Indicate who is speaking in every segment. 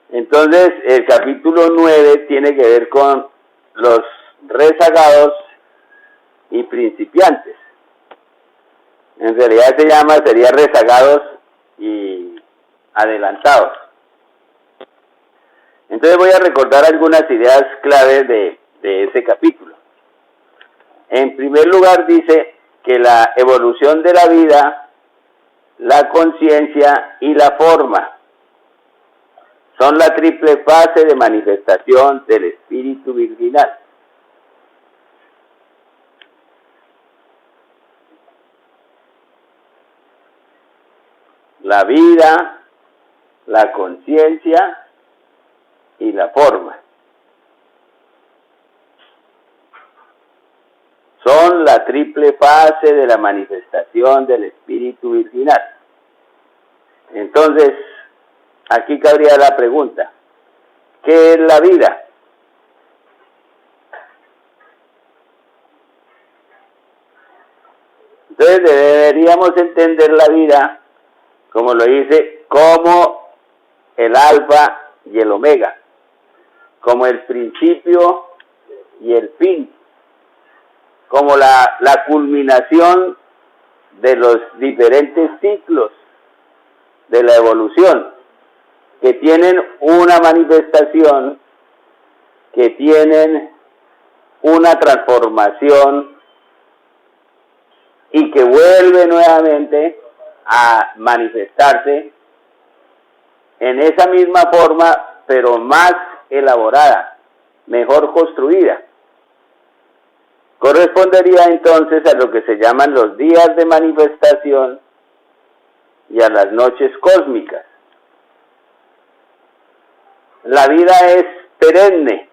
Speaker 1: Entonces, el capítulo 9 tiene que ver con los rezagados y principiantes. En realidad sería rezagados y adelantados. Entonces voy a recordar algunas ideas claves de ese capítulo. En primer lugar dice que la evolución de la vida, la conciencia y la forma son la triple fase de manifestación del espíritu virginal. La vida, la conciencia y la forma son la triple fase de la manifestación del espíritu virginal. Entonces, aquí cabría la pregunta, ¿qué es la vida? Entonces deberíamos entender la vida, como lo dice, como el alfa y el omega, como el principio y el fin, como la culminación de los diferentes ciclos de la evolución, que tienen una manifestación, que tienen una transformación y que vuelve nuevamente a manifestarse en esa misma forma, pero más elaborada, mejor construida. Correspondería entonces a lo que se llaman los días de manifestación y a las noches cósmicas. La vida es perenne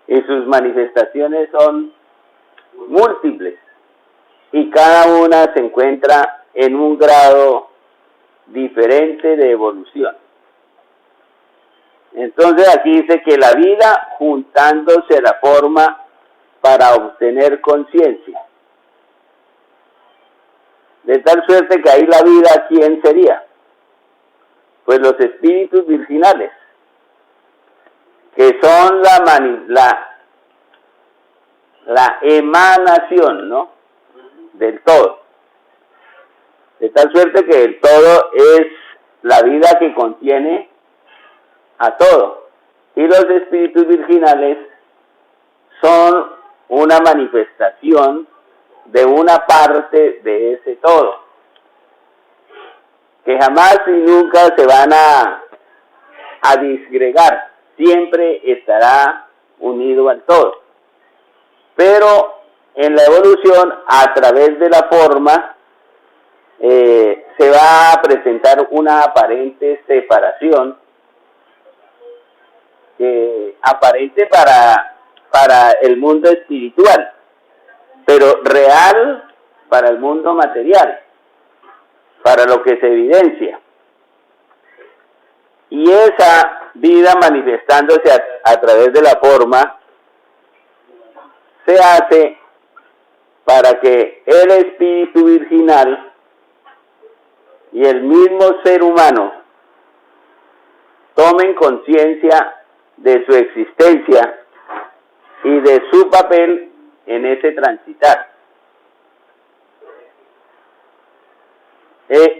Speaker 1: y sus manifestaciones son múltiples y cada una se encuentra en un grado diferente de evolución. Entonces aquí dice que la vida juntándose a la forma para obtener conciencia. De tal suerte que ahí la vida, ¿quién sería? Pues los espíritus virginales, que son la emanación, ¿no?, del todo. De tal suerte que el todo es la vida que contiene a todo. Y los espíritus virginales son una manifestación de una parte de ese todo, que jamás y nunca se van a disgregar, siempre estará unido al todo. Pero en la evolución, a través de la forma, se va a presentar una aparente separación, aparente para el mundo espiritual, pero real para el mundo material, para lo que se evidencia. Y esa vida manifestándose a través de la forma se hace para que el espíritu virginal y el mismo ser humano tomen conciencia de su existencia y de su papel en ese transitar.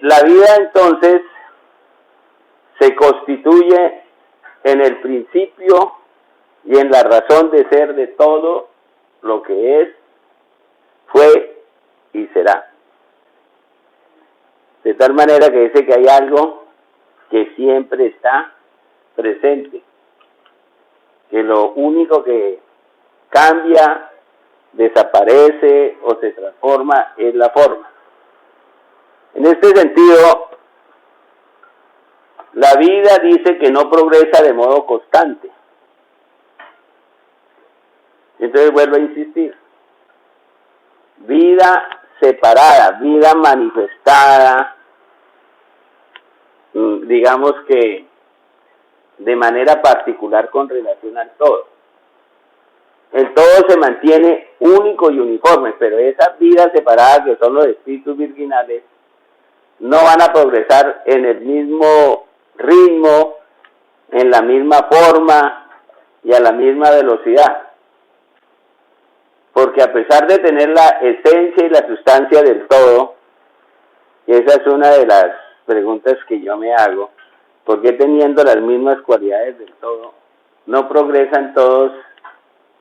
Speaker 1: La vida entonces se constituye en el principio y en la razón de ser de todo lo que es, fue y será. De tal manera que dice que hay algo que siempre está presente, que lo único que cambia, desaparece o se transforma es la forma. En este sentido, la vida dice que no progresa de modo constante. Entonces vuelvo a insistir. Vida separada, vida manifestada, digamos que de manera particular con relación al todo. El todo se mantiene único y uniforme, pero esas vidas separadas que son los espíritus virginales no van a progresar en el mismo ritmo en la misma forma y a la misma velocidad. Porque a pesar de tener la esencia y la sustancia del todo, y esa es una de las preguntas que yo me hago, ¿por qué teniendo las mismas cualidades del todo, no progresan todos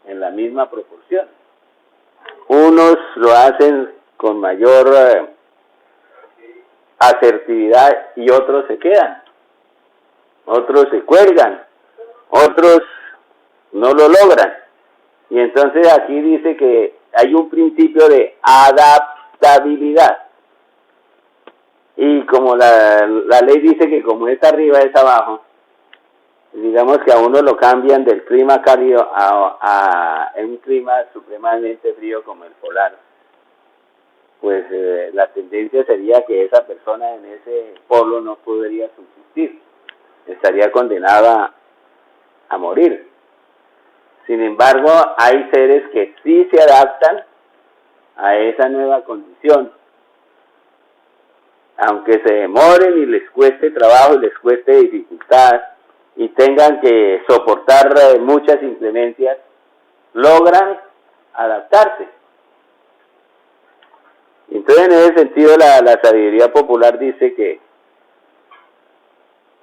Speaker 1: en la misma proporción? Unos lo hacen con mayor asertividad y otros se quedan, otros se cuelgan, otros no lo logran. Y entonces aquí dice que hay un principio de adaptabilidad. Y como la ley dice que como es arriba es abajo, digamos que a uno lo cambian del clima cálido a un clima supremamente frío como el polar, pues la tendencia sería que esa persona en ese polo no podría subsistir, estaría condenada a morir. Sin embargo, hay seres que sí se adaptan a esa nueva condición, aunque se demoren y les cueste trabajo y les cueste dificultad y tengan que soportar muchas inclemencias, logran adaptarse. Entonces, en ese sentido, la sabiduría popular dice que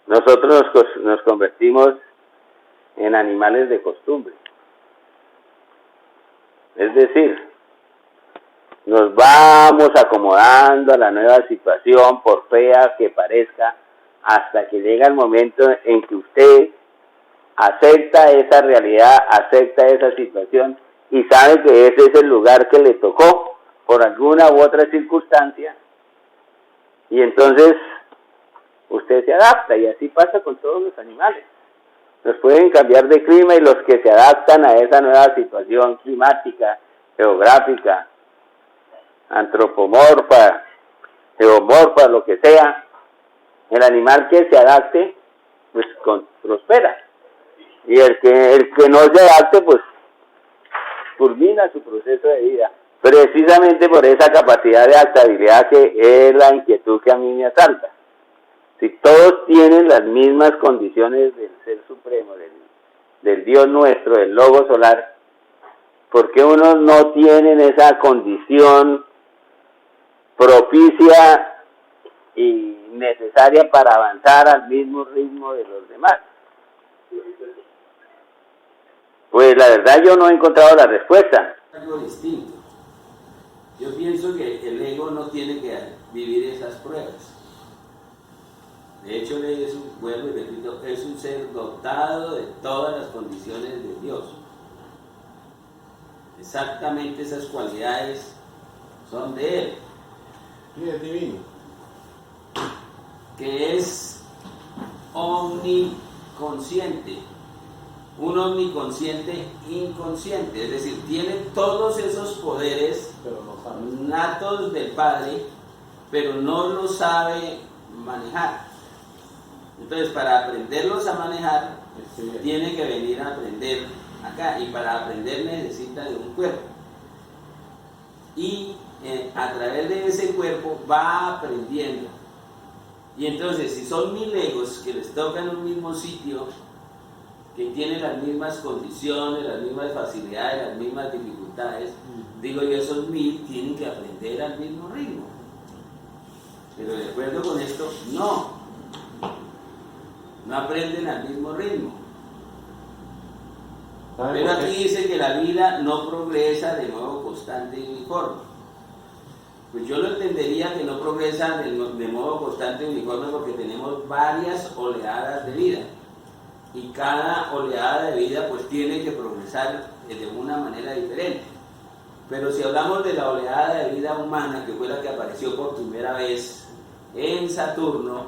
Speaker 1: nosotros nos convertimos en animales de costumbre. Es decir, nos vamos acomodando a la nueva situación, por fea que parezca, hasta que llega el momento en que usted acepta esa realidad, acepta esa situación y sabe que ese es el lugar que le tocó por alguna u otra circunstancia, y entonces usted se adapta, y así pasa con todos los animales. Nos pueden cambiar de clima y los que se adaptan a esa nueva situación climática, geográfica, antropomorfa, geomorfa, lo que sea, el animal que se adapte, pues prospera. Y el que no se adapte, pues culmina su proceso de vida. Precisamente por esa capacidad de adaptabilidad que es la inquietud que a mí me asalta. Si todos tienen las mismas condiciones del Ser Supremo, del Dios nuestro, del Logo Solar, ¿por qué unos no tienen esa condición propicia y necesaria para avanzar al mismo ritmo de los demás? Pues la verdad yo no he encontrado la respuesta.
Speaker 2: Algo distinto. Yo pienso que el ego no tiene que vivir esas pruebas. De hecho, vuelvo y repito, es un ser dotado de todas las condiciones de Dios. Exactamente esas cualidades son de Él.
Speaker 3: Sí, es divino.
Speaker 2: Que es omniconsciente. Un omniconsciente inconsciente, es decir, tiene todos esos poderes natos del Padre, pero no los sabe manejar. Entonces, para aprenderlos a manejar, tiene que venir a aprender acá, y para aprender necesita de un cuerpo. Y a través de ese cuerpo va aprendiendo. Y entonces, si son 1000 egos que les tocan un mismo sitio, que tienen las mismas condiciones, las mismas facilidades, las mismas dificultades, digo yo, esos 1000 tienen que aprender al mismo ritmo. Pero de acuerdo con esto, no aprenden al mismo ritmo. Pero aquí dice que la vida no progresa de modo constante y uniforme. Pues yo lo entendería que no progresa de modo constante y uniforme porque tenemos varias oleadas de vida. Y cada oleada de vida pues tiene que progresar de una manera diferente. Pero si hablamos de la oleada de vida humana, que fue la que apareció por primera vez en Saturno,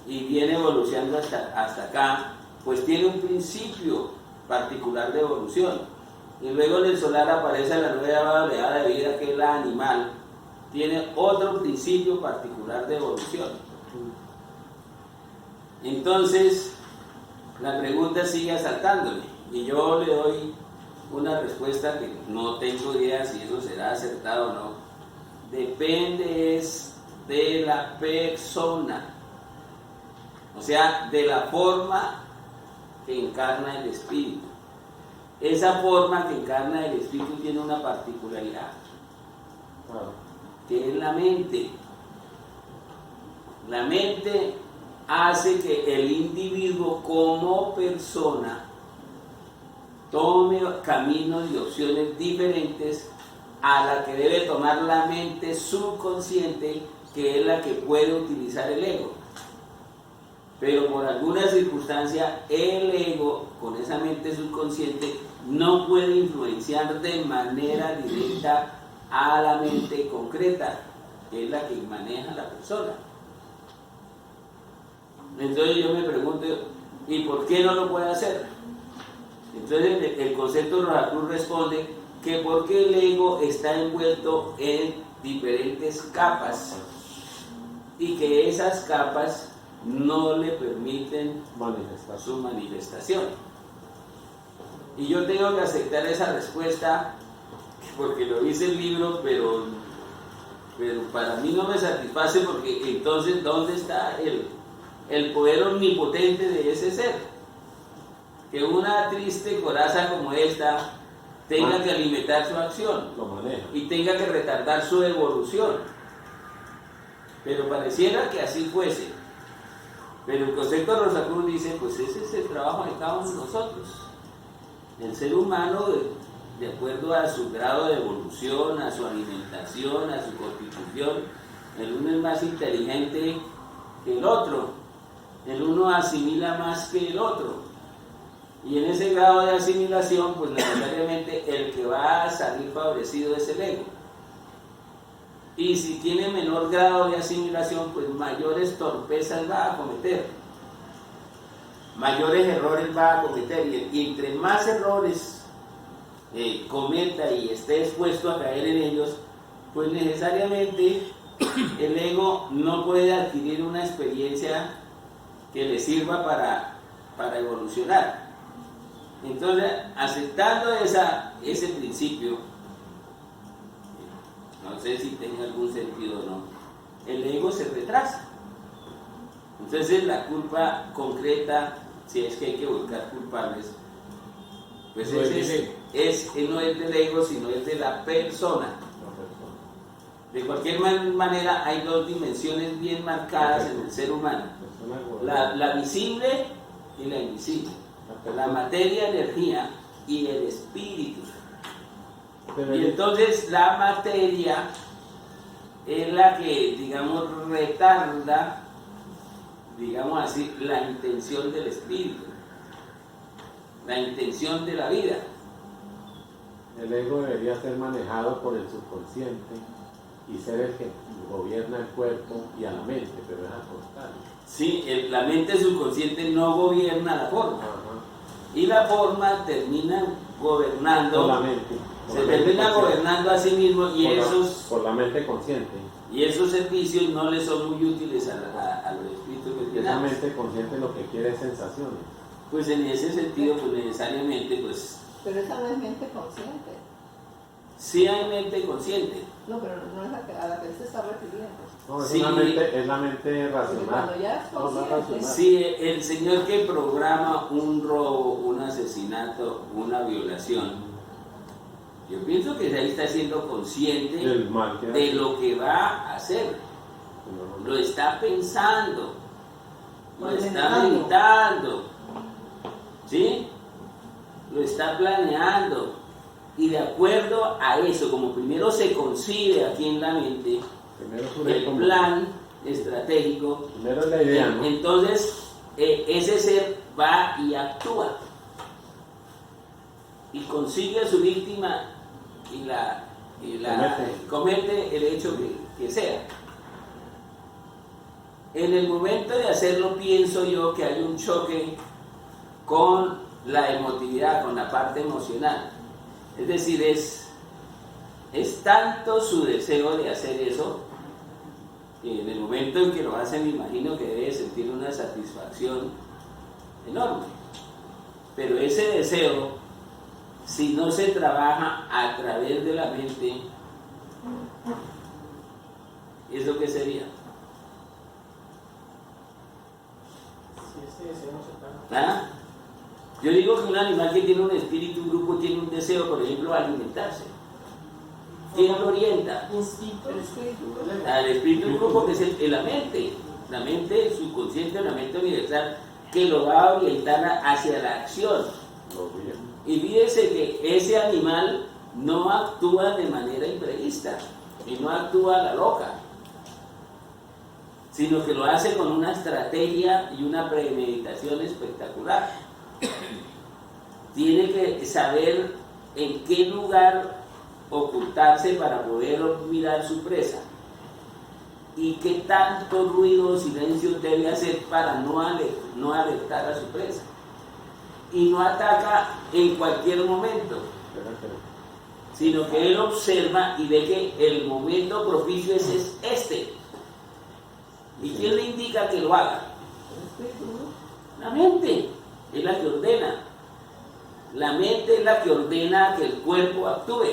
Speaker 2: y viene evolucionando hasta acá, pues tiene un principio particular de evolución. Y luego en el solar aparece la nueva oleada de vida, que es la animal, tiene otro principio particular de evolución. Entonces, la pregunta sigue asaltándome, y yo le doy una respuesta que no tengo idea si eso será acertado o no. Depende de la persona, o sea, de la forma que encarna el espíritu. Esa forma que encarna el espíritu tiene una particularidad, que es la mente. La mente hace que el individuo como persona tome caminos y opciones diferentes a la que debe tomar la mente subconsciente, que es la que puede utilizar el ego. Pero por alguna circunstancia el ego, con esa mente subconsciente, no puede influenciar de manera directa a la mente concreta, que es la que maneja la persona. Entonces yo me pregunto, ¿y por qué no lo puede hacer? Entonces el concepto de Rosacruz responde que porque el ego está envuelto en diferentes capas y que esas capas no le permiten su manifestación. Y yo tengo que aceptar esa respuesta porque lo dice el libro, pero para mí no me satisface, porque entonces ¿dónde está el poder omnipotente de ese ser? Que una triste coraza como esta tenga que alimentar su acción y tenga que retardar su evolución. Pero pareciera que así fuese. Pero el concepto de Rosacruz dice, pues ese es el trabajo de cada uno de nosotros. El ser humano, de acuerdo a su grado de evolución, a su alimentación, a su constitución, el uno es más inteligente que el otro, el uno asimila más que el otro, y en ese grado de asimilación, pues necesariamente el que va a salir favorecido es el ego. Y si tiene menor grado de asimilación, pues mayores torpezas va a cometer, mayores errores va a cometer, y entre más errores cometa y esté expuesto a caer en ellos, pues necesariamente el ego no puede adquirir una experiencia que le sirva para evolucionar. Entonces, aceptando ese principio, no sé si tenga algún sentido o no, el ego se retrasa. Entonces la culpa concreta, si es que hay que buscar culpables, pues no no es del ego, sino es de la persona. De cualquier manera, hay dos dimensiones bien marcadas en el ser humano: la visible y la invisible, la materia, energía y el espíritu. Y entonces la materia es la que, digamos, retarda, digamos así, la intención del espíritu, la intención de la vida.
Speaker 3: El ego debería ser manejado por el subconsciente y ser el que gobierna el cuerpo y a la mente, pero es al contrario.
Speaker 2: Sí, la mente subconsciente no gobierna la forma. Y la forma termina gobernando
Speaker 3: por la mente.
Speaker 2: Se termina gobernando a sí mismo, y
Speaker 3: por la mente consciente.
Speaker 2: Y esos servicios no les son muy útiles a los espíritus que tienen.
Speaker 3: Esa mente consciente lo que quiere es sensaciones.
Speaker 2: Pues en ese sentido, pues necesariamente, pues...
Speaker 4: Pero esa no es mente consciente.
Speaker 2: Sí hay mente consciente.
Speaker 4: No, pero no es a la que él se está refiriendo.
Speaker 3: No,
Speaker 2: sí,
Speaker 3: es la mente racional.
Speaker 4: Cuando ya es consciente.
Speaker 2: Sí, el señor que programa un robo, un asesinato, una violación, yo pienso que ahí está siendo consciente de lo que va a hacer. Lo está pensando, lo está meditando, ¿sí? Lo está planeando. Y de acuerdo a eso, como primero se concibe aquí en la mente el plan estratégico,
Speaker 3: primero es la idea, ¿no?
Speaker 2: Entonces ese ser va y actúa y consigue a su víctima y comete el hecho que sea. En el momento de hacerlo, pienso yo que hay un choque con la emotividad, con la parte emocional. Es decir, es tanto su deseo de hacer eso, que en el momento en que lo hace, me imagino que debe sentir una satisfacción enorme. Pero ese deseo, si no se trabaja a través de la mente, ¿eso qué sería?
Speaker 5: Si ese deseo no se trabaja.
Speaker 2: ¿Ah? Yo digo que un animal que tiene un espíritu, un grupo, tiene un deseo, por ejemplo, de alimentarse. ¿Quién lo orienta?
Speaker 5: Instinto.
Speaker 4: El espíritu.
Speaker 2: Al espíritu del grupo, que es la mente subconsciente, la mente universal, que lo va a orientar hacia la acción. Y fíjese que ese animal no actúa de manera imprevista y no actúa a la loca, sino que lo hace con una estrategia y una premeditación espectacular. Tiene que saber en qué lugar ocultarse para poder mirar su presa y qué tanto ruido o silencio debe hacer para no alertar a su presa. Y no ataca en cualquier momento, sino que él observa y ve que el momento propicio es este. ¿Y quién le indica que lo haga? La mente es la que ordena. La mente es la que ordena que el cuerpo actúe.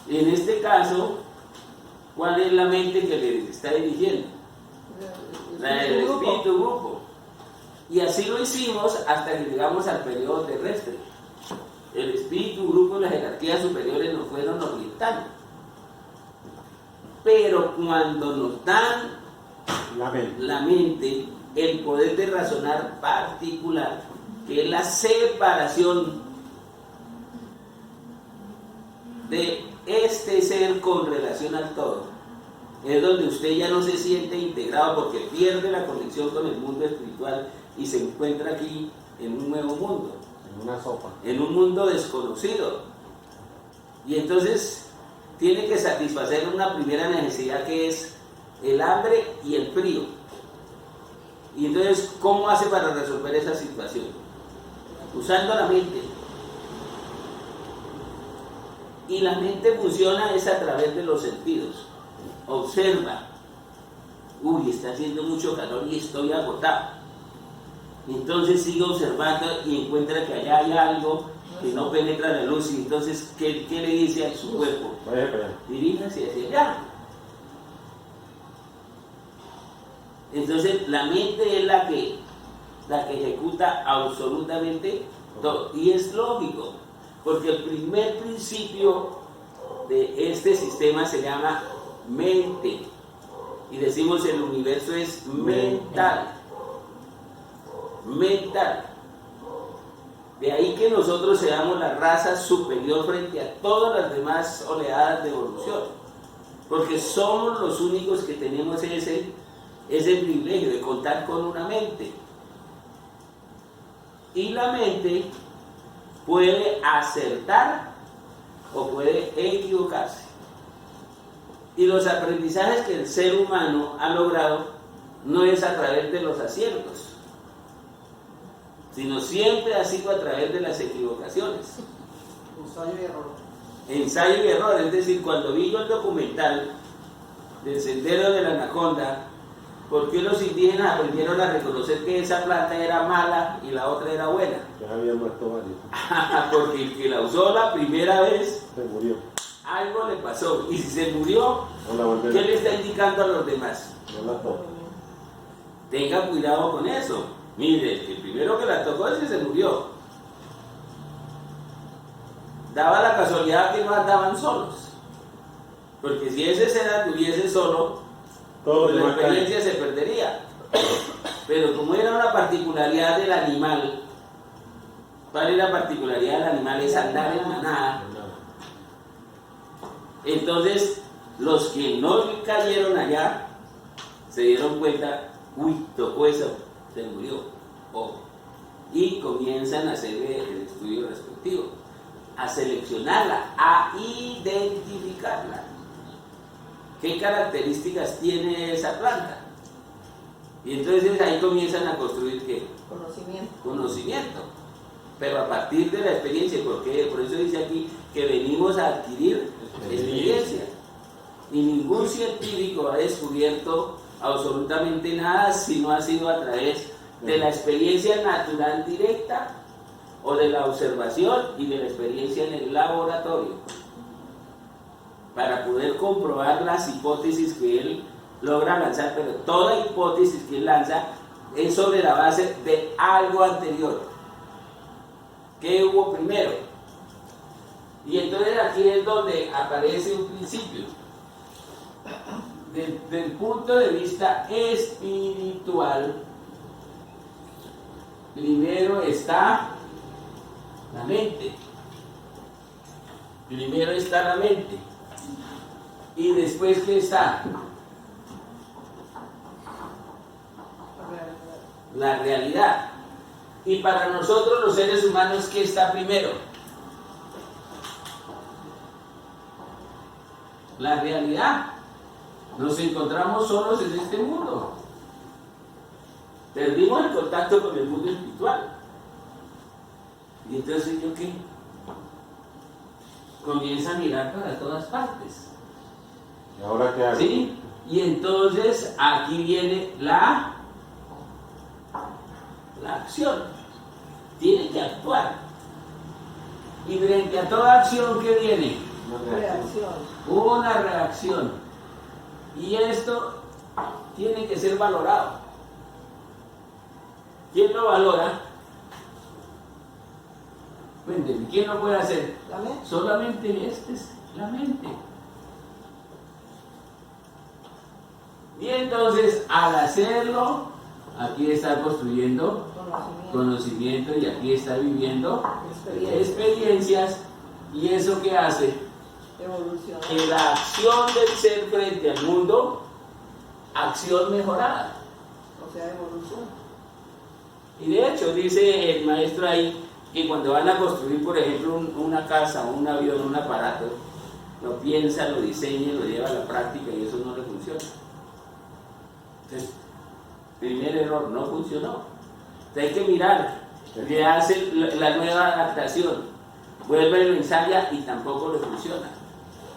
Speaker 2: En este caso, ¿cuál es la mente que le está dirigiendo? La del espíritu grupo. Y así lo hicimos hasta que llegamos al periodo terrestre. El espíritu grupo y las jerarquías superiores nos fueron orientando. Pero cuando nos dan la mente, el poder de razonar particular, que es la separación de este ser con relación al todo, es donde usted ya no se siente integrado porque pierde la conexión con el mundo espiritual y se encuentra aquí en un nuevo mundo,
Speaker 3: En una sopa.
Speaker 2: en un mundo desconocido. Y entonces tiene que satisfacer una primera necesidad, que es el hambre y el frío. Y entonces, ¿cómo hace para resolver esa situación? Usando la mente. Y la mente funciona es a través de los sentidos. Observa. Uy, está haciendo mucho calor y estoy agotado. Entonces sigue observando y encuentra que allá hay algo que no penetra la luz. Y entonces, ¿qué le dice a su cuerpo?
Speaker 3: Vaya para allá.
Speaker 2: Diríjase hacia allá. Entonces, la mente es la que ejecuta absolutamente todo. Y es lógico, porque el primer principio de este sistema se llama mente. Y decimos el universo es mental. Mental. De ahí que nosotros seamos la raza superior frente a todas las demás oleadas de evolución. Porque somos los únicos que tenemos ese privilegio de contar con una mente. Y la mente puede acertar o puede equivocarse. Y los aprendizajes que el ser humano ha logrado no es a través de los aciertos, sino siempre ha sido a través de las equivocaciones.
Speaker 5: Ensayo y error.
Speaker 2: Ensayo y error, es decir, cuando vi yo el documental del Sendero de la Anaconda, ¿por qué los indígenas aprendieron a reconocer que esa planta era mala y la otra era buena?
Speaker 3: Ya había muerto varios.
Speaker 2: Porque el que la usó la primera vez,
Speaker 3: Se murió.
Speaker 2: algo le pasó. Y si se murió,
Speaker 3: No la volvieron.
Speaker 2: ¿qué le está indicando a los demás?
Speaker 3: No la tocó.
Speaker 2: Tenga cuidado con eso. Mire, el primero que la tocó ese se murió. Daba la casualidad que no andaban solos. Porque si ese ser anduviese solo,
Speaker 3: Todos
Speaker 2: pues
Speaker 3: los
Speaker 2: la
Speaker 3: demás caen.
Speaker 2: experiencia se perdería. Pero como era una particularidad del animal, ¿cuál es la particularidad del animal? Es andar en manada. Entonces, los que no cayeron allá se dieron cuenta, uy, tocó eso, se murió. Y comienzan a hacer el estudio respectivo, a seleccionarla, a identificarla. ¿Qué características tiene esa planta? Y entonces ahí comienzan a construir ¿qué? Conocimiento. Pero a partir de la experiencia, porque por eso dice aquí que venimos a adquirir experiencia. Y ningún científico ha descubierto absolutamente nada si no ha sido a través de la experiencia natural directa o de la observación y de la experiencia en el laboratorio, para poder comprobar las hipótesis que él logra lanzar. Pero toda hipótesis que él lanza es sobre la base de algo anterior. ¿Qué hubo primero? Y entonces aquí es donde aparece un principio. Desde el punto de vista espiritual, primero está la mente. Primero está la mente. Y después, ¿qué está? La realidad. Y para nosotros los seres humanos, ¿qué está primero? La realidad. Nos encontramos solos en este mundo. Perdimos el contacto con el mundo espiritual. Y entonces, ¿yo qué? Comienza a mirar para todas partes.
Speaker 3: ¿Y ahora qué hago?
Speaker 2: ¿Sí? Y entonces aquí viene la acción. Tiene que actuar. Y frente a toda acción, ¿qué viene?
Speaker 4: Reacción.
Speaker 2: Una reacción. Y esto tiene que ser valorado. ¿Quién lo valora? Cuéntenme, ¿quién lo puede hacer?
Speaker 4: La mente.
Speaker 2: Solamente es la mente. Y entonces, al hacerlo, aquí está construyendo conocimiento y aquí está viviendo experiencias. ¿Y eso qué hace?
Speaker 4: Evolución.
Speaker 2: En la acción del ser frente al mundo, acción mejorada.
Speaker 4: O sea, evolución.
Speaker 2: Y de hecho, dice el maestro ahí, que cuando van a construir, por ejemplo, una casa, un avión, un aparato, lo piensa, lo diseña, lo lleva a la práctica y eso no le funciona. Entonces, primer error, no funcionó. Entonces hay que mirar, le hace la nueva adaptación, vuelve y lo ensaya y tampoco le funciona.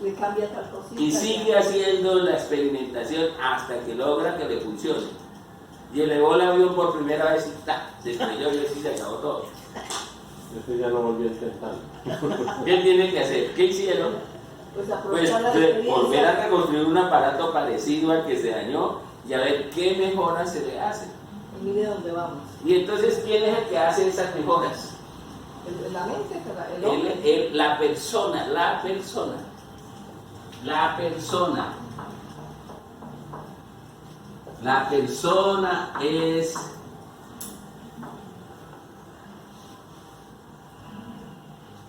Speaker 4: Le cambia tal cosita.
Speaker 2: Y sigue haciendo la experimentación hasta que logra que le funcione. Y elevó el avión por primera vez y ¡ta! Se estrelló y así se acabó todo.
Speaker 3: Ese ya no volvió a intentar.
Speaker 2: ¿Qué tiene que hacer? ¿Qué hicieron?
Speaker 4: Pues
Speaker 2: Pues
Speaker 4: aprovechar la experiencia.
Speaker 2: volver a reconstruir un aparato parecido al que se dañó y a ver qué mejoras se le hacen.
Speaker 4: Y mire dónde vamos.
Speaker 2: Y entonces, ¿quién es el que hace esas mejoras?
Speaker 4: La mente, el hombre.
Speaker 2: La persona. La persona es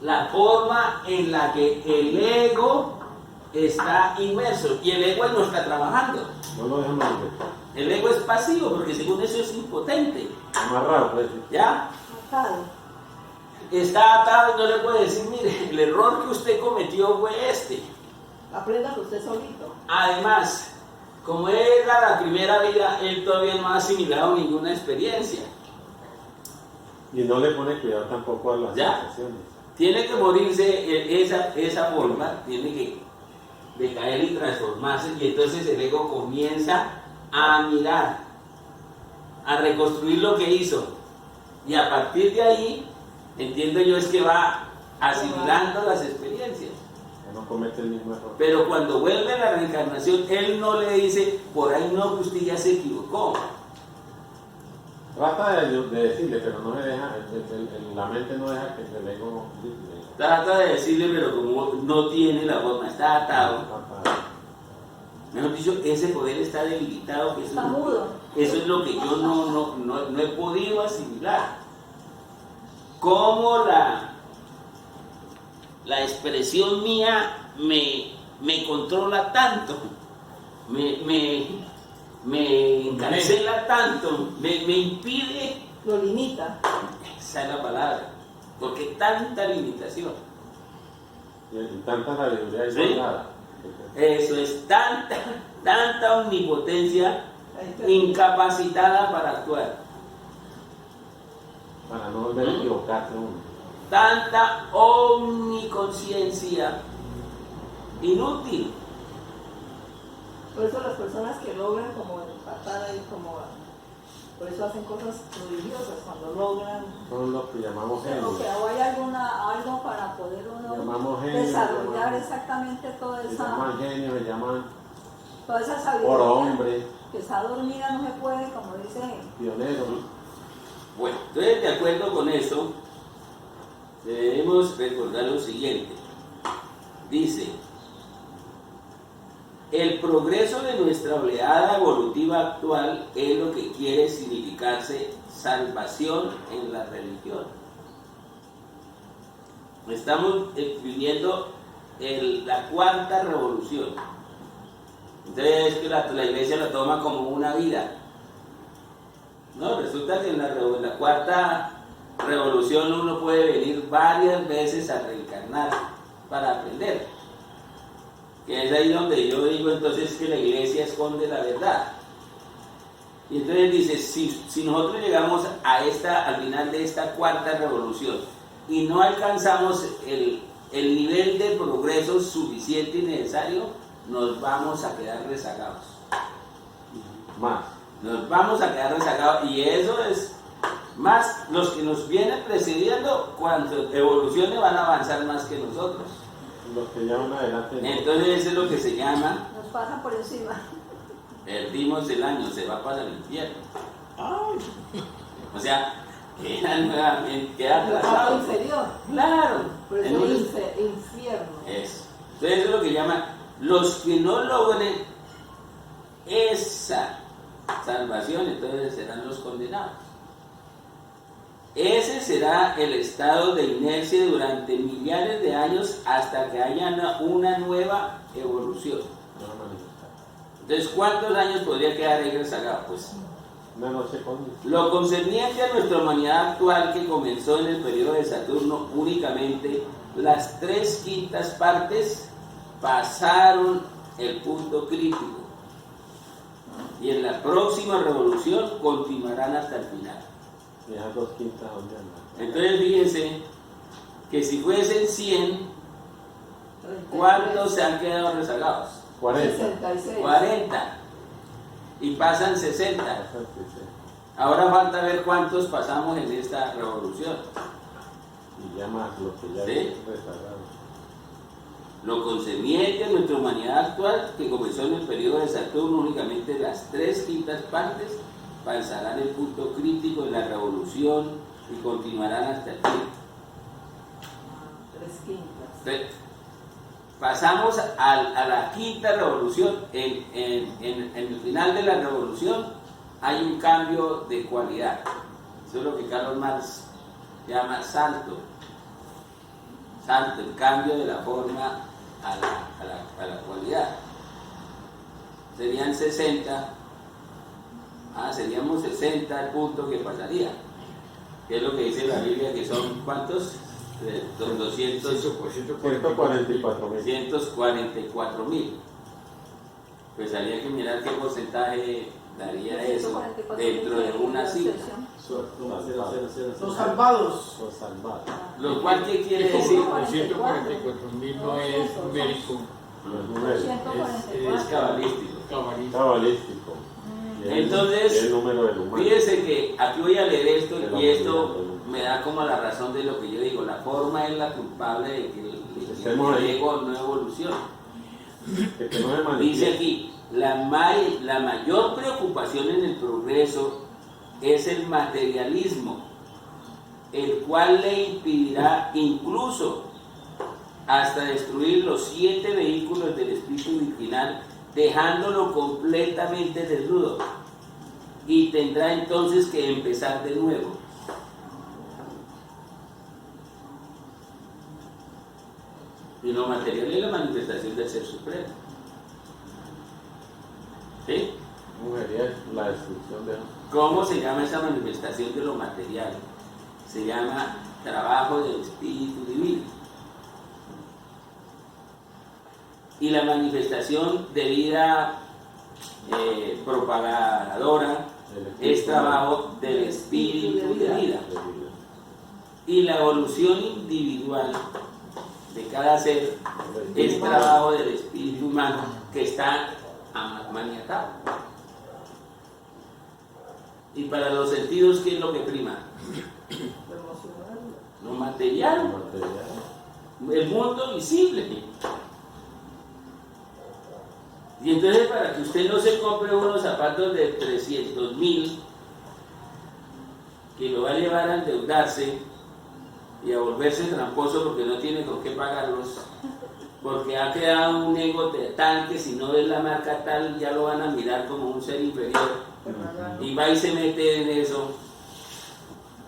Speaker 2: la forma en la que el ego está inmerso y el ego no está trabajando.
Speaker 3: No lo dejan manifestar.
Speaker 2: El ego es pasivo porque según eso es impotente.
Speaker 3: Amarrado, pues.
Speaker 2: ¿Ya?
Speaker 4: Atado.
Speaker 2: Está atado y no le puede decir, mire, el error que usted cometió fue este.
Speaker 4: Apréndalo usted solito.
Speaker 2: Además, como era la primera vida, él todavía no ha asimilado ninguna experiencia.
Speaker 3: Y no le pone cuidado tampoco a las
Speaker 2: ¿Ya?
Speaker 3: sensaciones.
Speaker 2: Tiene que morirse esa forma, tiene que decaer y transformarse, y entonces el ego comienza a mirar, a reconstruir lo que hizo. Y a partir de ahí, entiendo yo, es que va asimilando las experiencias.
Speaker 3: Que no comete el mismo error.
Speaker 2: Pero cuando vuelve a la reencarnación, él no le dice, por ahí no, que usted ya se equivocó.
Speaker 3: Trata de decirle, pero no me deja, la mente no deja que el ego
Speaker 2: Trata de decirle, pero como no tiene la forma, está atado. Mejor dicho, ese poder está debilitado, que
Speaker 4: Está mudo.
Speaker 2: eso es lo que yo no he podido asimilar. Cómo la expresión mía me controla tanto, me encarcela tanto, me impide.
Speaker 4: Lo limita.
Speaker 2: Esa es la palabra, porque tanta limitación.
Speaker 3: Y tanta sabiduría y
Speaker 2: Sí.
Speaker 3: nada.
Speaker 2: Eso es tanta omnipotencia incapacitada para actuar,
Speaker 3: Para no volver a equivocarse uno.
Speaker 2: tanta omniconciencia inútil.
Speaker 4: Por eso las personas que logran como empatar ahí, por eso hacen cosas prodigiosas cuando logran.
Speaker 3: Son los que llamamos
Speaker 6: Pero
Speaker 3: genios.
Speaker 6: que hay algo para poder uno
Speaker 3: Llamamos genios,
Speaker 6: desarrollar
Speaker 3: llamamos-
Speaker 6: exactamente
Speaker 3: Se llaman genios, se llaman
Speaker 6: toda esa sabiduría.
Speaker 3: por hombre.
Speaker 6: que esa dormida no se puede, como dice.
Speaker 3: Pionero.
Speaker 2: Bueno, entonces de acuerdo con eso, debemos recordar lo siguiente. Dice, el progreso de nuestra oleada evolutiva actual es lo que quiere significarse salvación en la religión. Estamos viviendo la cuarta revolución. Entonces es que la iglesia lo toma como una vida. No, resulta que en la cuarta revolución uno puede venir varias veces a reencarnar para aprender. Que es ahí donde yo digo entonces que la iglesia esconde la verdad. Y entonces dice, si nosotros llegamos al final de esta cuarta revolución y no alcanzamos el nivel de progreso suficiente y necesario, nos vamos a quedar rezagados.
Speaker 3: Más.
Speaker 2: Nos vamos a quedar rezagados, y eso es más los que nos vienen precediendo, cuando evolucionen van a avanzar más que nosotros.
Speaker 3: Los que ya van adelante.
Speaker 2: Entonces eso es lo que se llama,
Speaker 6: Nos pasan por encima.
Speaker 2: perdimos el año, se va para el infierno. O sea, queda nuevamente, queda
Speaker 4: La parte
Speaker 2: atrasado.
Speaker 4: inferior.
Speaker 2: Claro.
Speaker 4: Por eso
Speaker 2: En un-
Speaker 4: infierno.
Speaker 2: Eso. Entonces eso es lo que llaman, los que no logren esa salvación, entonces serán los condenados. Ese será el estado de inercia durante millares de años hasta que haya una nueva evolución. Entonces, ¿cuántos años podría quedar ahí rezagado? Pues
Speaker 3: Una noche con.
Speaker 2: lo concerniente a nuestra humanidad actual, que comenzó en el periodo de Saturno, únicamente las 3/5 partes pasaron el punto crítico, y en la próxima revolución continuarán hasta el final.
Speaker 3: Y esas 2/5 donde andan.
Speaker 2: Entonces fíjense que si fuesen 100, ¿cuántos se han quedado rezagados?
Speaker 3: 40.
Speaker 4: 66.
Speaker 2: 40, y pasan 60. Ahora falta ver cuántos pasamos en esta revolución.
Speaker 3: Y ya más lo que ya
Speaker 2: ¿Sí?
Speaker 3: es rezagado.
Speaker 2: Lo concerniente a nuestra humanidad actual, que comenzó en el periodo de Saturno, únicamente las 3/5 partes pasarán el punto crítico de la revolución y continuarán hasta el fin.
Speaker 4: 3/5.
Speaker 2: Entonces, pasamos a la quinta revolución. En el final de la revolución hay un cambio de cualidad. Eso es lo que Karl Marx llama salto. Salto, el cambio de la forma a la cualidad. Serían 60. Seríamos 60 el punto que pasaría. Que es lo que dice la Biblia, que son ¿cuántos? Son 244.000. Pues habría que mirar qué porcentaje daría eso dentro de una sigla.
Speaker 5: Los salvados.
Speaker 3: Los salvados.
Speaker 2: Lo cual, ¿qué quiere decir?
Speaker 7: 144.000 no es numérico,
Speaker 3: Los números.
Speaker 2: Es cabalístico.
Speaker 7: cabalista.
Speaker 3: Cabalístico. Y es
Speaker 2: Entonces,
Speaker 3: el número del humano.
Speaker 2: Fíjense que aquí voy a leer esto,
Speaker 3: De la
Speaker 2: y esto
Speaker 3: humanidad.
Speaker 2: me da como la razón de lo que yo digo. La forma es la culpable de que
Speaker 3: Estemos
Speaker 2: el
Speaker 3: ahí.
Speaker 2: ego no evoluciona.
Speaker 3: Que no se
Speaker 2: Dice
Speaker 3: manifieste.
Speaker 2: aquí, la mayor preocupación en el progreso es el materialismo, el cual le impedirá incluso hasta destruir los 7 vehículos del espíritu virginal, dejándolo completamente desnudo, y tendrá entonces que empezar de nuevo. Y lo material es la manifestación del Ser Supremo. ¿Sí?
Speaker 3: Mujería, la destrucción de.
Speaker 2: ¿Cómo se llama esa manifestación de lo material? Se llama trabajo del Espíritu Divino. Y la manifestación de vida propagadora es trabajo del Espíritu de vida. Y la evolución individual de cada ser es trabajo del espíritu humano que está maniatado. Y para los sentidos, ¿qué es lo que prima? Lo material, el mundo visible. Y entonces para que usted no se compre unos zapatos de 300.000, que lo va a llevar a endeudarse y a volverse tramposo porque no tiene con qué pagarlos, porque ha creado un ego tal que si no es la marca tal ya lo van a mirar como un ser inferior y va y se mete en eso.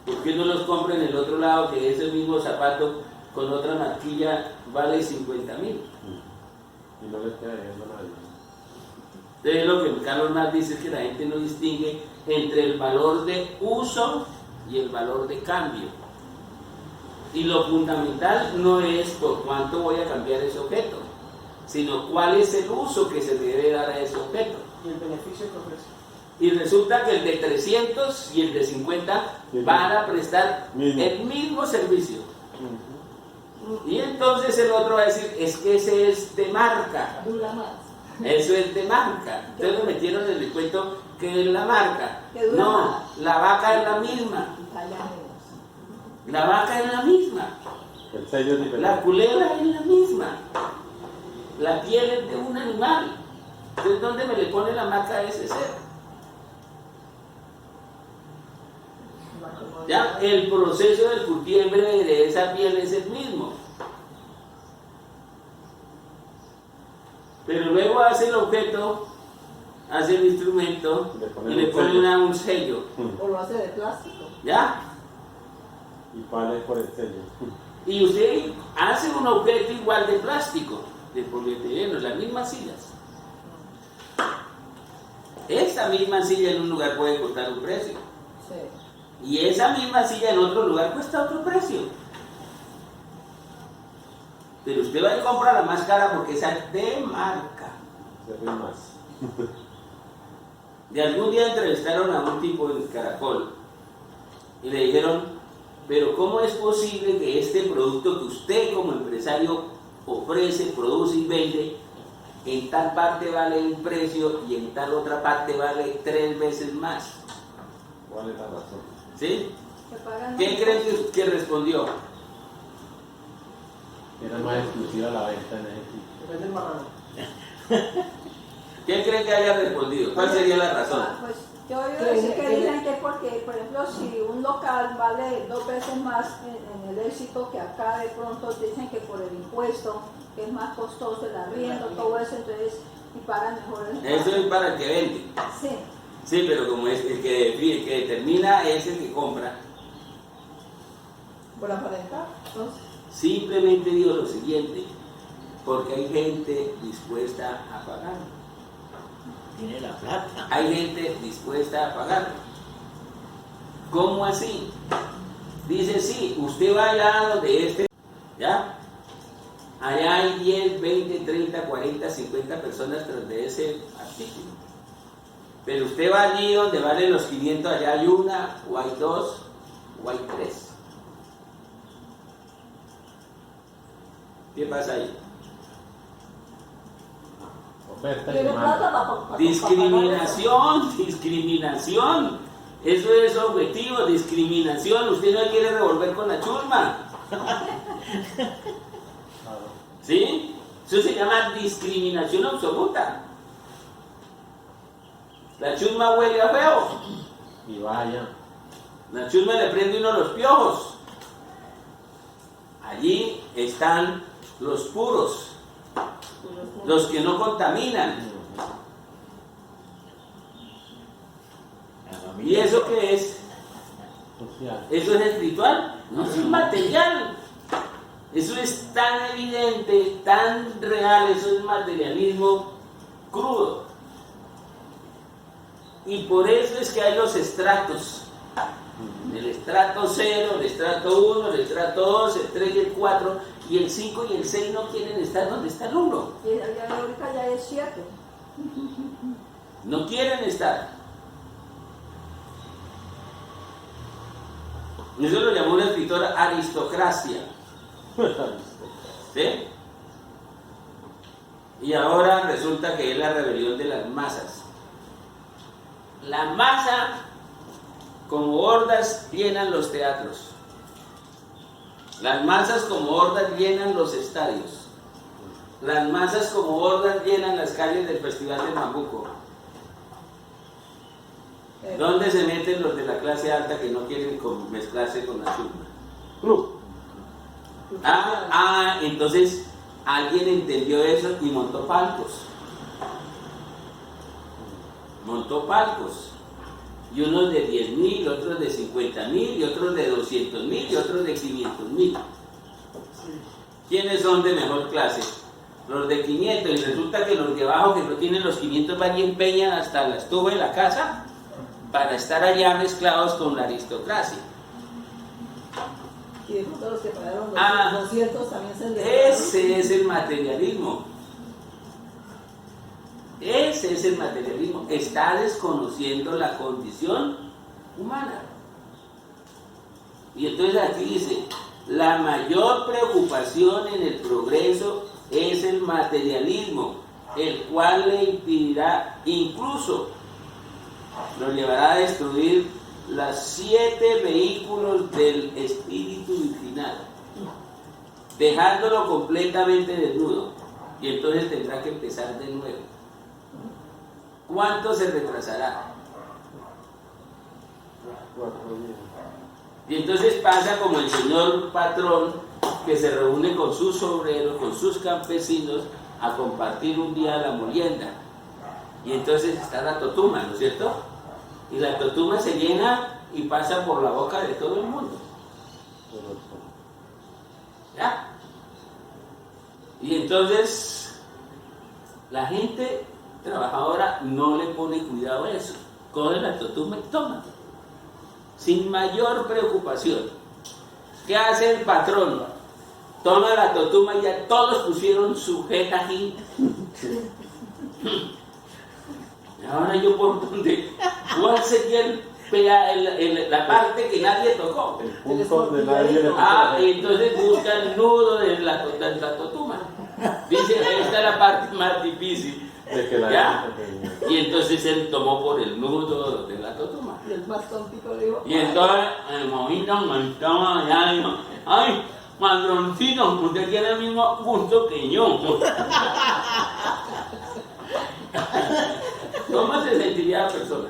Speaker 2: ¿Por qué no los compra en el otro lado, que ese mismo zapato con otra marquilla vale 50.000?
Speaker 3: Y no le queda debiendo a nadie.
Speaker 2: Entonces lo que Carlos Marx dice es que la gente no distingue entre el valor de uso y el valor de cambio. Y lo fundamental no es por cuánto voy a cambiar ese objeto, sino cuál es el uso que se le debe dar a ese objeto.
Speaker 5: Y el beneficio que ofrece.
Speaker 2: Y resulta que el de 300 y el de 50 van a prestar el mismo servicio. Y entonces el otro va a decir, es que ese es de marca.
Speaker 4: Dura más.
Speaker 2: Eso es de marca. Entonces me metieron en el cuento que es la marca.
Speaker 6: Que dura
Speaker 2: No,
Speaker 6: más.
Speaker 2: la vaca es la misma.
Speaker 4: Y falla menos.
Speaker 2: La vaca es la misma.
Speaker 3: El sello es diferente.
Speaker 2: La culebra es la misma. La piel es de un animal. Entonces, ¿dónde me le pone la marca a ese ser? Ya, el proceso del curtiembre de esa piel es el mismo. Pero luego hace el objeto, hace el instrumento y le pone un sello.
Speaker 4: O lo hace de plástico.
Speaker 2: ¿Ya?
Speaker 3: Y vale por el sello.
Speaker 2: Y usted hace un objeto igual de plástico, de polietileno, las mismas sillas. Esta misma silla en un lugar puede costar un precio.
Speaker 4: Sí.
Speaker 2: Y esa misma silla en otro lugar cuesta otro precio. Pero usted va y compra la más cara porque esa es de marca.
Speaker 3: Se ríe más.
Speaker 2: Y algún día entrevistaron a un tipo en Caracol y le dijeron, pero ¿cómo es posible que este producto que usted como empresario ofrece, produce y vende, en tal parte vale un precio y en tal otra parte vale 3 veces más?
Speaker 3: ¿Cuál es la razón?
Speaker 2: ¿Sí?
Speaker 6: Que pagan
Speaker 2: ¿Qué
Speaker 6: los
Speaker 2: creen que respondió?
Speaker 3: Era más exclusiva la venta en ese sitio.
Speaker 5: Depende del marrano.
Speaker 2: ¿Quién creen que haya respondido? ¿Cuál sería la razón?
Speaker 6: Ah, pues yo he oído decir que dicen que porque, por ejemplo, si un local vale 2 veces más en el éxito que acá, de pronto dicen que por el impuesto, que es más costoso el arriendo, todo eso, entonces, y pagan mejor el
Speaker 2: Eso es para el que vende.
Speaker 6: Sí,
Speaker 2: Sí, pero como es el que determina es el que compra.
Speaker 4: Por aparentar. Entonces,
Speaker 2: Simplemente digo lo siguiente, porque hay gente dispuesta a pagar.
Speaker 7: Tiene la plata.
Speaker 2: Hay gente dispuesta a pagar. ¿Cómo así? Dice, sí, usted va allá donde ¿ya? Allá hay 10, 20, 30, 40, 50 personas tras de ese artículo. Pero usted va allí donde valen los 500, allá hay una, o hay 2, o hay 3. ¿Qué pasa ahí?
Speaker 3: Oferta y
Speaker 4: tiene
Speaker 3: demanda.
Speaker 4: plata para
Speaker 2: Discriminación, discriminación. Eso es objetivo, discriminación. Usted no quiere revolver con la chusma.
Speaker 3: Claro.
Speaker 2: ¿Sí? Eso se llama discriminación absoluta. La chusma huele a feo.
Speaker 3: Y vaya.
Speaker 2: La chusma le prende uno los piojos. Allí están los puros, los que no contaminan. ¿Y eso qué es?
Speaker 3: Social.
Speaker 2: ¿Eso es espiritual? No, eso es material. Eso es tan evidente, tan real, eso es materialismo crudo. Y por eso es que hay los estratos. El estrato 0, el estrato 1, el estrato 2, el 3 y el 4, y el 5 y el 6 no quieren estar donde está el 1.
Speaker 6: y ahorita ya es 7.
Speaker 2: No quieren estar. Eso lo llamó un escritor aristocracia. ¿Sí? Y ahora resulta que es la rebelión de las masas. La masa, como hordas, llenan los teatros. Las masas como hordas llenan los estadios. las masas como hordas llenan las calles del Festival de Mabuco. ¿Dónde se meten los de la clase alta que no quieren mezclarse con la chusma?
Speaker 3: Club.
Speaker 2: Entonces alguien entendió eso y montó palcos. Y unos de 10.000, otros de 50.000, y otros de 200.000, y otros de 500.000. ¿Quiénes son de mejor clase? Los de 500, y resulta que los de abajo que no tienen los 500 van y empeñan hasta la estufa de la casa para estar allá mezclados con la aristocracia.
Speaker 4: Y de pronto los que pagaron 200 también se les...
Speaker 2: Ese es el materialismo. Ese es el materialismo. Está desconociendo la condición humana. Y entonces aquí dice, la mayor preocupación en el progreso es el materialismo, el cual le impedirá, incluso lo llevará a destruir los 7 vehículos del espíritu virginal, dejándolo completamente desnudo, y entonces tendrá que empezar de nuevo. ¿Cuánto se retrasará?
Speaker 3: 4 días.
Speaker 2: Y entonces pasa como el señor patrón que se reúne con sus obreros, con sus campesinos, a compartir un día la molienda. Y entonces está la totuma, ¿no es cierto? Y la totuma se llena y pasa por la boca de todo el mundo. ¿Ya? Y entonces la gente trabajadora no le pone cuidado a eso. Coge la totuma y toma. Sin mayor preocupación. ¿Qué hace el patrón? Toma la totuma y ya todos pusieron su jeta aquí. Ahora yo por donde, ¿cuál sería la parte que nadie tocó?
Speaker 3: El punto donde nadie le tocó.
Speaker 2: Entonces busca el nudo de la totuma. Dice, esta es la parte más difícil.
Speaker 3: De que la
Speaker 2: ¿Ya? Y entonces él tomó por el nudo de la totuma.
Speaker 4: Y el más tontito le dijo...
Speaker 2: Y entonces el momento me estaba allá y dijo, ay, madroncito, usted tiene el mismo gusto que yo. ¿Cómo se sentiría la persona?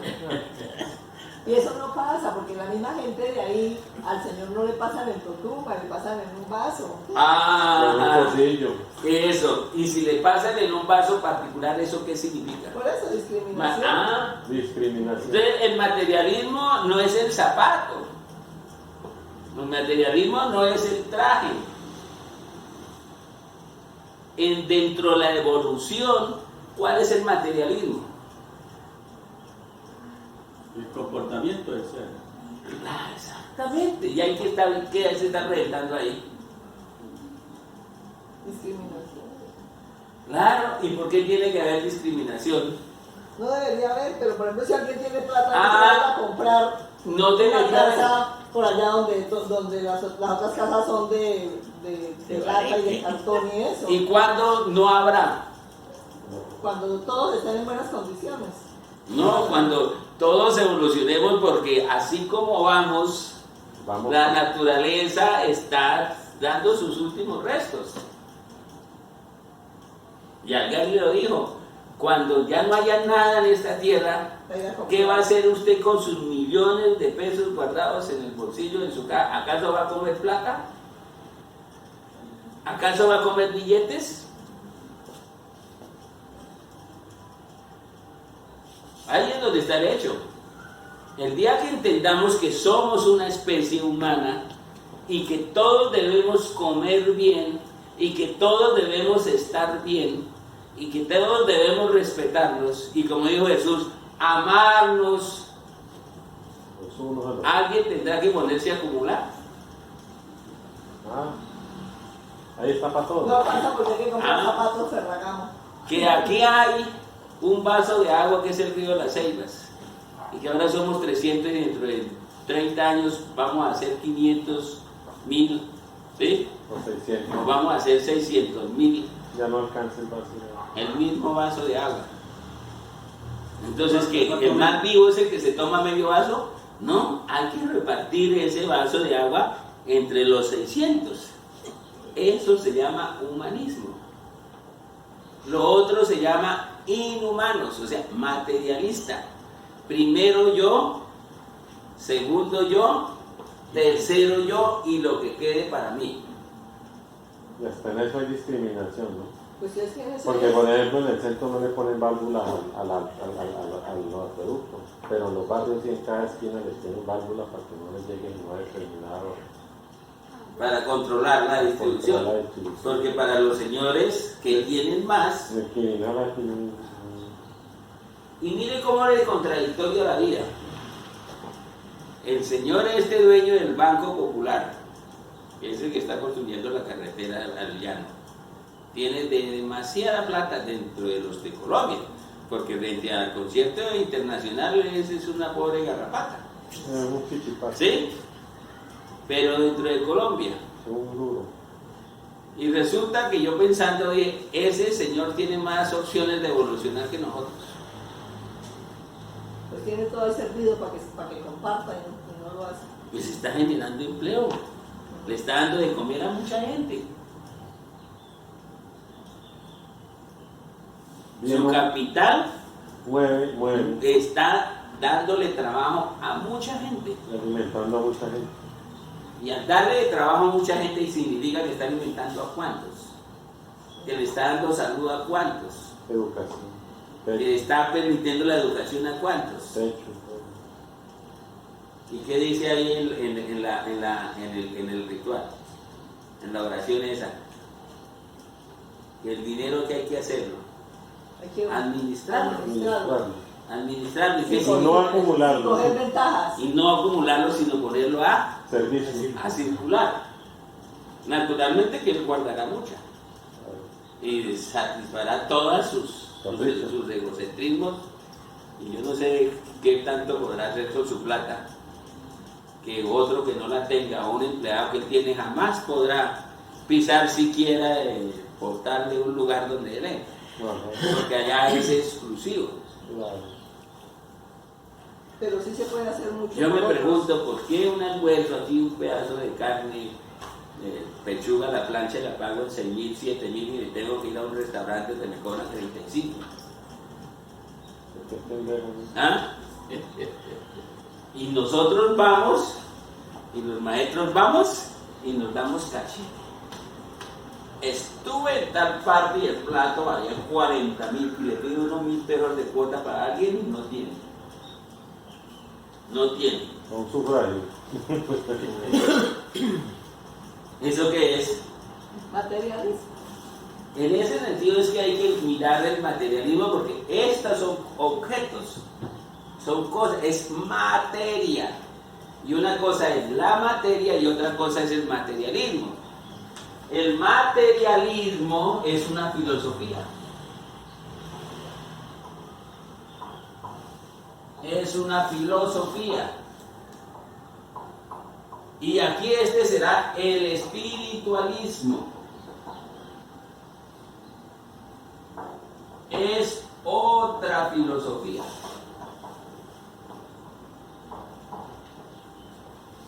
Speaker 4: Y eso no pasa, porque la misma gente de ahí, al señor no le pasan en totuma, le pasan en un vaso.
Speaker 3: Con un pocillo.
Speaker 2: Eso. Y si le pasan en un vaso particular, ¿eso qué significa?
Speaker 4: Por eso discriminación.
Speaker 3: Discriminación.
Speaker 2: Entonces, el materialismo no es el zapato. El materialismo no es el traje. Dentro de la evolución, ¿cuál es el materialismo?
Speaker 7: El comportamiento del ser.
Speaker 2: Exactamente. Y hay que estar, ¿qué se está reventando ahí?
Speaker 4: Discriminación.
Speaker 2: Claro, ¿y por qué tiene que haber discriminación?
Speaker 4: No debería haber, pero por ejemplo si alguien tiene plata que va a comprar
Speaker 2: no
Speaker 4: una
Speaker 2: debería haber.
Speaker 4: casa por allá donde las otras casas son de lata y de cartón y eso.
Speaker 2: ¿Y cuándo no habrá?
Speaker 4: Cuando todos estén en buenas condiciones.
Speaker 2: No, cuando todos evolucionemos, porque así como vamos, la naturaleza está dando sus últimos restos. Y alguien lo dijo, cuando ya no haya nada en esta tierra, ¿qué va a hacer usted con sus millones de pesos guardados en el bolsillo de su casa? ¿Acaso va a comer plata? ¿Acaso va a comer billetes? Ahí es donde está el hecho. El día que entendamos que somos una especie humana y que todos debemos comer bien y que todos debemos estar bien y que todos debemos respetarnos y, como dijo Jesús, amarnos,
Speaker 3: Los unos a los otros.
Speaker 2: alguien tendrá que ponerse a acumular.
Speaker 3: Ahí está para todos.
Speaker 4: No pasa porque hay que comprar zapatos Ferragamo.
Speaker 2: Que aquí hay un vaso de agua que es el río de las Ceibas y que ahora somos 300 y dentro de 30 años vamos a ser 500.000, ¿sí?
Speaker 3: O 600.
Speaker 2: Nos vamos a hacer 600.000,
Speaker 3: Ya no alcanza el vaso.
Speaker 2: el mismo vaso de agua. Entonces, ¿que el más vivo es el que se toma medio vaso? No, hay que repartir ese vaso de agua entre los 600. Eso se llama humanismo. Lo otro se llama inhumanos, o sea, materialista. Primero yo, segundo yo, tercero yo y lo que quede para mí.
Speaker 3: Y hasta en eso hay discriminación, ¿no?
Speaker 4: Pues es que
Speaker 3: Porque, por ejemplo, en el centro no le ponen válvulas al acueducto, pero en los barrios sí en cada esquina les tienen válvulas para que no les lleguen no determinado.
Speaker 2: Para controlar la distribución. Porque para los señores que tienen más, y mire cómo es contradictoria la vida. El señor dueño del Banco Popular, que es el que está construyendo la carretera al llano, tiene demasiada plata dentro de los de Colombia, porque frente al concierto internacional es una pobre garrapata. ¿Sí? Pero dentro de Colombia. Y resulta que yo pensando, oye, ese señor tiene más opciones de evolucionar que nosotros.
Speaker 4: pues tiene todo el servido para que comparta y no lo hace.
Speaker 2: Pues está generando empleo, le está dando de comer a mucha gente. Su capital
Speaker 3: mueve.
Speaker 2: está dándole trabajo a mucha gente.
Speaker 3: Alimentando a mucha gente.
Speaker 2: Y al darle de trabajo a mucha gente significa que está alimentando a cuántos, que le está dando salud a cuántos,
Speaker 3: Educación.
Speaker 2: que le está permitiendo la educación a cuántos.
Speaker 3: Techo.
Speaker 2: ¿Y qué dice ahí en el ritual, en la oración esa? Que el dinero que hay que hacerlo,
Speaker 4: Hay que
Speaker 2: administrarlo. Administrarlo. ¿Y qué
Speaker 3: Sí,
Speaker 2: significa?
Speaker 3: no acumularlo.
Speaker 4: coger ventajas.
Speaker 2: Y no acumularlo, sino ponerlo a circular. Naturalmente que él guardará mucha y satisfará todas sus egocentrismos, y yo no sé qué tanto podrá hacer con su plata que otro que no la tenga, o un empleado que él tiene jamás podrá pisar siquiera el portal de un lugar donde él es, porque allá es exclusivo.
Speaker 4: Pero sí se puede hacer mucho.
Speaker 2: Yo me
Speaker 4: por otros.
Speaker 2: pregunto por qué un almuerzo aquí, un pedazo de carne, pechuga a la plancha, la pago en 6.000, 7.000 y me tengo que ir a un restaurante que me cobra 35. ¿Ah? Y nosotros vamos, y los maestros vamos, y nos damos cachito. Estuve en tal parte y el plato valía 40.000 y le pido unos 1.000 pesos de cuota para alguien y no tiene. No tiene.
Speaker 3: Un sufragio.
Speaker 2: ¿Eso qué es?
Speaker 4: Materialismo.
Speaker 2: En ese sentido es que hay que mirar el materialismo, porque estos son objetos, son cosas, es materia. Y una cosa es la materia y otra cosa es el materialismo. El materialismo es una filosofía. Es una filosofía. Y aquí será el espiritualismo. Es otra filosofía.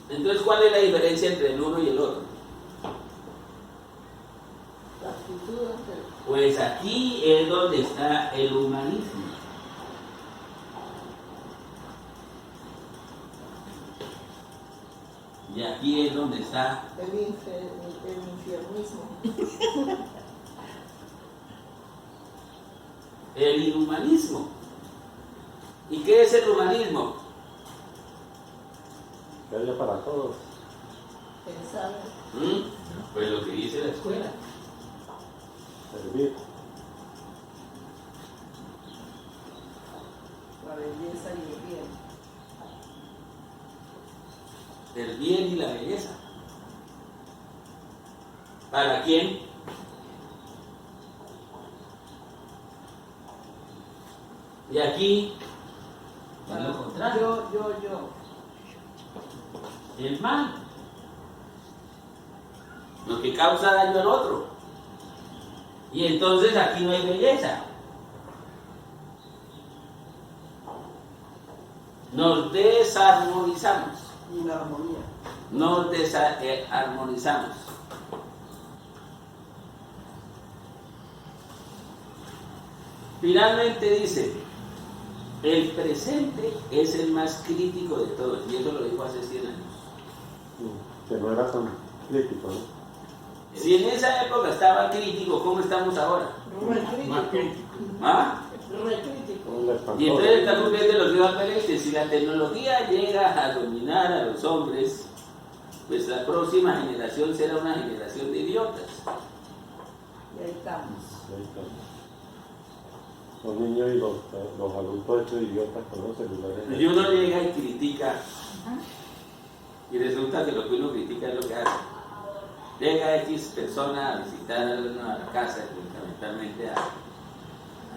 Speaker 2: Entonces, ¿cuál es la diferencia entre el uno y el otro?
Speaker 4: La actitud ante
Speaker 2: Pues aquí es donde está el humanismo. Y aquí es donde está
Speaker 4: el infiernismo.
Speaker 2: el inhumanismo. ¿Y qué es el humanismo?
Speaker 3: Que haya para todos.
Speaker 4: Pensar
Speaker 2: Pues lo que dice la escuela.
Speaker 3: Servir.
Speaker 4: la belleza y el bien.
Speaker 2: El bien y la belleza. ¿Para quién? Y aquí, es lo contrario.
Speaker 4: Yo.
Speaker 2: El mal. Lo que causa daño al otro. Y entonces aquí no hay belleza. Nos desarmonizamos.
Speaker 5: Y la armonía.
Speaker 2: Nos desarmonizamos. Finalmente dice, el presente es el más crítico de todos, y eso lo dijo hace 100 años.
Speaker 3: Que no era tan crítico, ¿no?
Speaker 2: Si en esa época estaba crítico, ¿cómo estamos ahora?
Speaker 7: Más crítico.
Speaker 2: ¿Ah? Y entonces estamos viendo los días aparentes. Si la tecnología llega a dominar a los hombres, pues la próxima generación será una generación de idiotas.
Speaker 4: Y ahí estamos.
Speaker 3: Ahí está. Los niños y los adultos hechos idiotas con los celulares.
Speaker 2: Y uno llega y critica, y resulta que lo que uno critica es lo que hace. Llega X persona a visitar a la casa, fundamentalmente a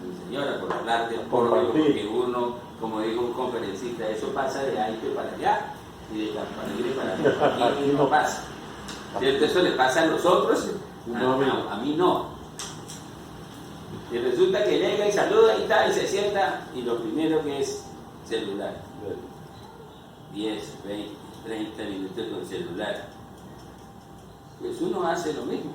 Speaker 2: mi señora, por hablar de un rollo, porque uno, como digo un conferencista, eso pasa de ahí para allá, y de Campanile para allá, aquí no pasa. ¿Cierto? Eso le pasa a los otros, a mí no. Y resulta que llega y saluda y tal, y se sienta, y lo primero que es celular. 10, 20, 30 minutos con celular. Pues uno hace lo mismo.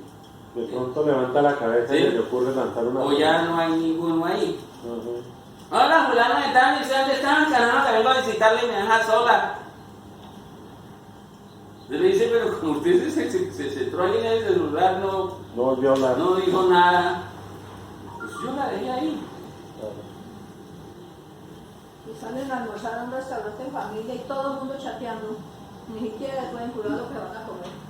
Speaker 3: De pronto levanta la cabeza, ¿sí? Y le ocurre lanzar una...
Speaker 2: O ya no hay ninguno ahí.
Speaker 3: Uh-huh.
Speaker 2: Hola, fulano, ¿están? ¿Dónde están? Caramba, que vengo a visitarle y me deja sola. Le dice, pero como usted se centró ahí en el celular, no
Speaker 3: volvió a hablar.
Speaker 2: No dijo nada. Pues yo la dejé ahí.
Speaker 6: Y salen a almorzar a un restaurante en familia y todo el mundo chateando. Ni siquiera pueden curar lo que van a comer.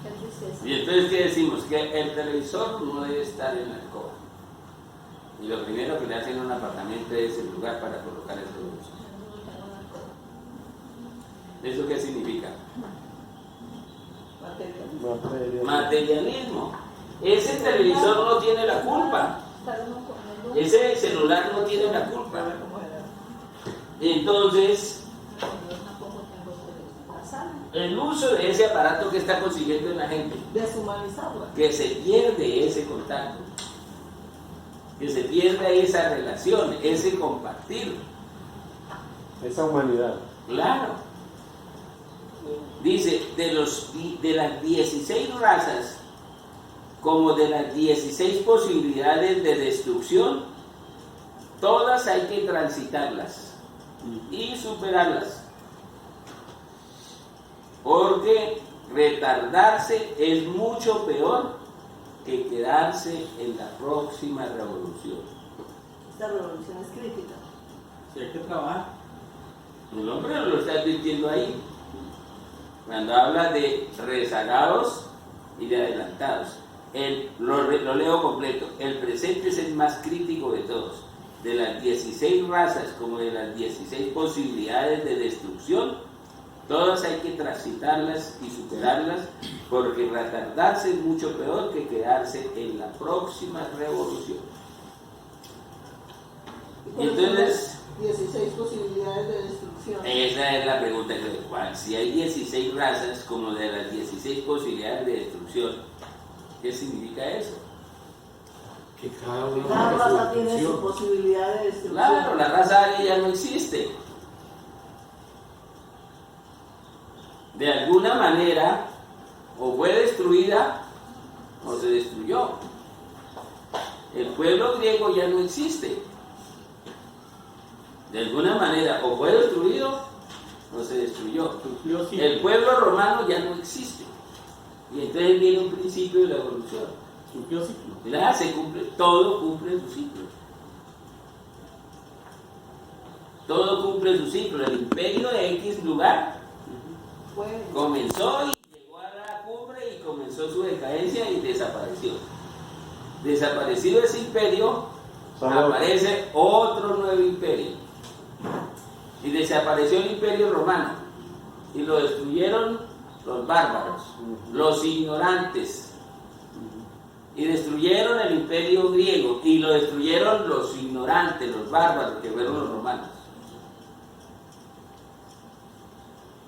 Speaker 6: Qué tristeza.
Speaker 2: Y entonces, ¿qué decimos? Que el televisor no debe estar en la alcoba. Y lo primero que le hacen a un apartamento es el lugar para colocar el televisor. ¿Eso qué significa? Materialismo. Ese televisor no tiene la culpa. Ese celular no tiene la culpa. Entonces, el uso de ese aparato que está consiguiendo en la gente,
Speaker 4: deshumanizarla,
Speaker 2: que se pierde ese contacto, que se pierde esa relación, ese compartir,
Speaker 3: esa humanidad.
Speaker 2: Claro. Dice, de las 16 razas, como de las 16 posibilidades de destrucción, todas hay que transitarlas y superarlas. Porque retardarse es mucho peor que quedarse en la próxima revolución.
Speaker 4: Esta revolución es crítica.
Speaker 7: Si hay que trabajar.
Speaker 2: El hombre lo está advirtiendo ahí. Cuando habla de rezagados y de adelantados. Lo leo completo. El presente es el más crítico de todos. De las 16 razas como de las 16 posibilidades de destrucción, todas hay que transitarlas y superarlas, porque retardarse es mucho peor que quedarse en la próxima revolución. Y entonces,
Speaker 4: 16 posibilidades de destrucción.
Speaker 2: Esa es la pregunta que ¿cuál? Si hay 16 razas como de las 16 posibilidades de destrucción, ¿qué significa eso?
Speaker 3: Que cada
Speaker 4: raza tiene su posibilidad de destrucción.
Speaker 2: Claro, la raza aria ya no existe. De alguna manera, o fue destruida o se destruyó. El pueblo griego ya no existe. De alguna manera, o fue destruido o se destruyó. El pueblo romano ya no existe. Y entonces viene un principio de la evolución. Se cumple, todo cumple su ciclo. Todo cumple su ciclo. El imperio de X lugar comenzó y llegó a la cumbre y comenzó su decadencia y desapareció. Desaparecido ese imperio, aparece otro nuevo imperio. Y desapareció el imperio romano. Y lo destruyeron los bárbaros, los ignorantes. Y destruyeron el imperio griego. Y lo destruyeron los ignorantes, los bárbaros, que fueron los romanos.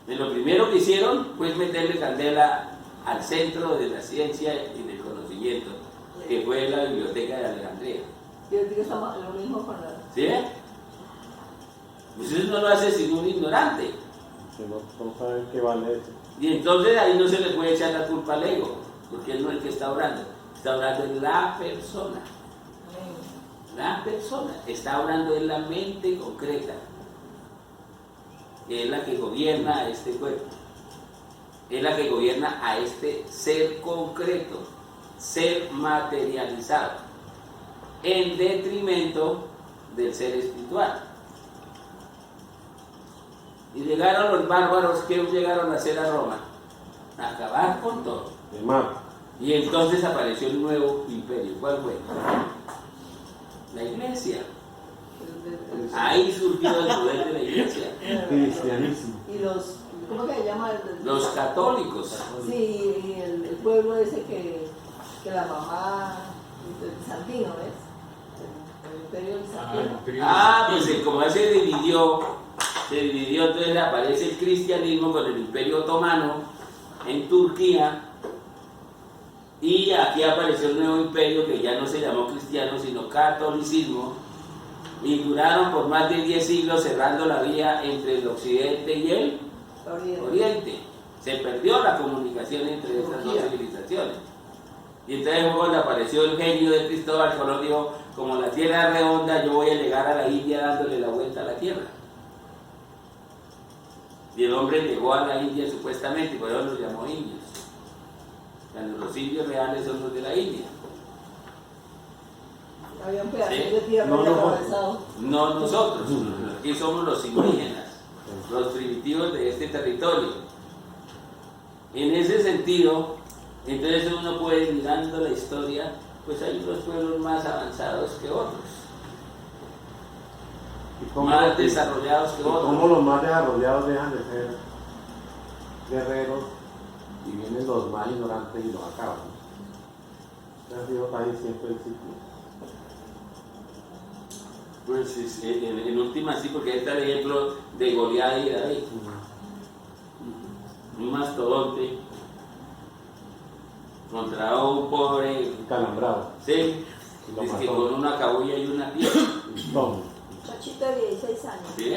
Speaker 2: Y lo primero que hicieron fue meterle candela al centro de la ciencia y del conocimiento, que fue la biblioteca de Alejandría.
Speaker 4: Y el día estamos lo mismo con la...
Speaker 2: ¿Sí? Pues eso no lo hace sino un ignorante.
Speaker 3: Que no saben qué vale eso.
Speaker 2: Y entonces ahí no se le puede echar la culpa al ego, porque él no es el que está orando. Está orando en la persona. la persona. Está hablando de la mente concreta, que es la que gobierna a este cuerpo, es la que gobierna a este ser concreto, ser materializado, en detrimento del ser espiritual. Y llegaron los bárbaros, que llegaron a hacer a Roma, a acabar con todo.
Speaker 3: De mar.
Speaker 2: Y entonces apareció el nuevo imperio. ¿Cuál fue? La iglesia. Ahí surgió el poder de la iglesia.
Speaker 3: Cristianismo.
Speaker 4: Y los, ¿cómo que se llama?
Speaker 2: Los católicos.
Speaker 4: Sí, y el pueblo ese que la mamá, el bizantino, ¿ves? El imperio bizantino.
Speaker 2: Pues como él se dividió, entonces aparece el cristianismo con el imperio otomano en Turquía, y aquí apareció el nuevo imperio que ya no se llamó cristiano sino catolicismo, y duraron por más de 10 siglos cerrando la vía entre el occidente y el oriente. Se perdió la comunicación entre estas dos civilizaciones. Y entonces fue cuando apareció el genio de Cristóbal Colón, dijo, como la tierra es redonda, yo voy a llegar a la India dándole la vuelta a la tierra. Y el hombre llegó a la India supuestamente, y por eso los llamó indios. Cuando los indios reales son los de la India.
Speaker 4: Había un pedacito
Speaker 2: ¿Sí?
Speaker 4: de tierra
Speaker 3: No, no,
Speaker 4: atravesado.
Speaker 2: No nosotros, aquí somos los indígenas, los primitivos de este territorio. En ese sentido, entonces uno puede ir mirando la historia, pues hay unos pueblos más avanzados que otros, más desarrollados que otros.
Speaker 3: ¿Cómo los más desarrollados dejan de ser guerreros y vienen los más ignorantes y los acaban? Ese ha sido casi siempre el ciclo.
Speaker 2: Pues en última sí, porque ahí está el ejemplo de Goliat y David. Un mastodonte contra un pobre,
Speaker 3: Calambrado.
Speaker 2: sí,
Speaker 3: Y lo
Speaker 2: es que
Speaker 3: mató.
Speaker 2: con una cabulla y una piedra.
Speaker 3: Toma.
Speaker 6: Chachito de 16 años.
Speaker 2: ¿Sí?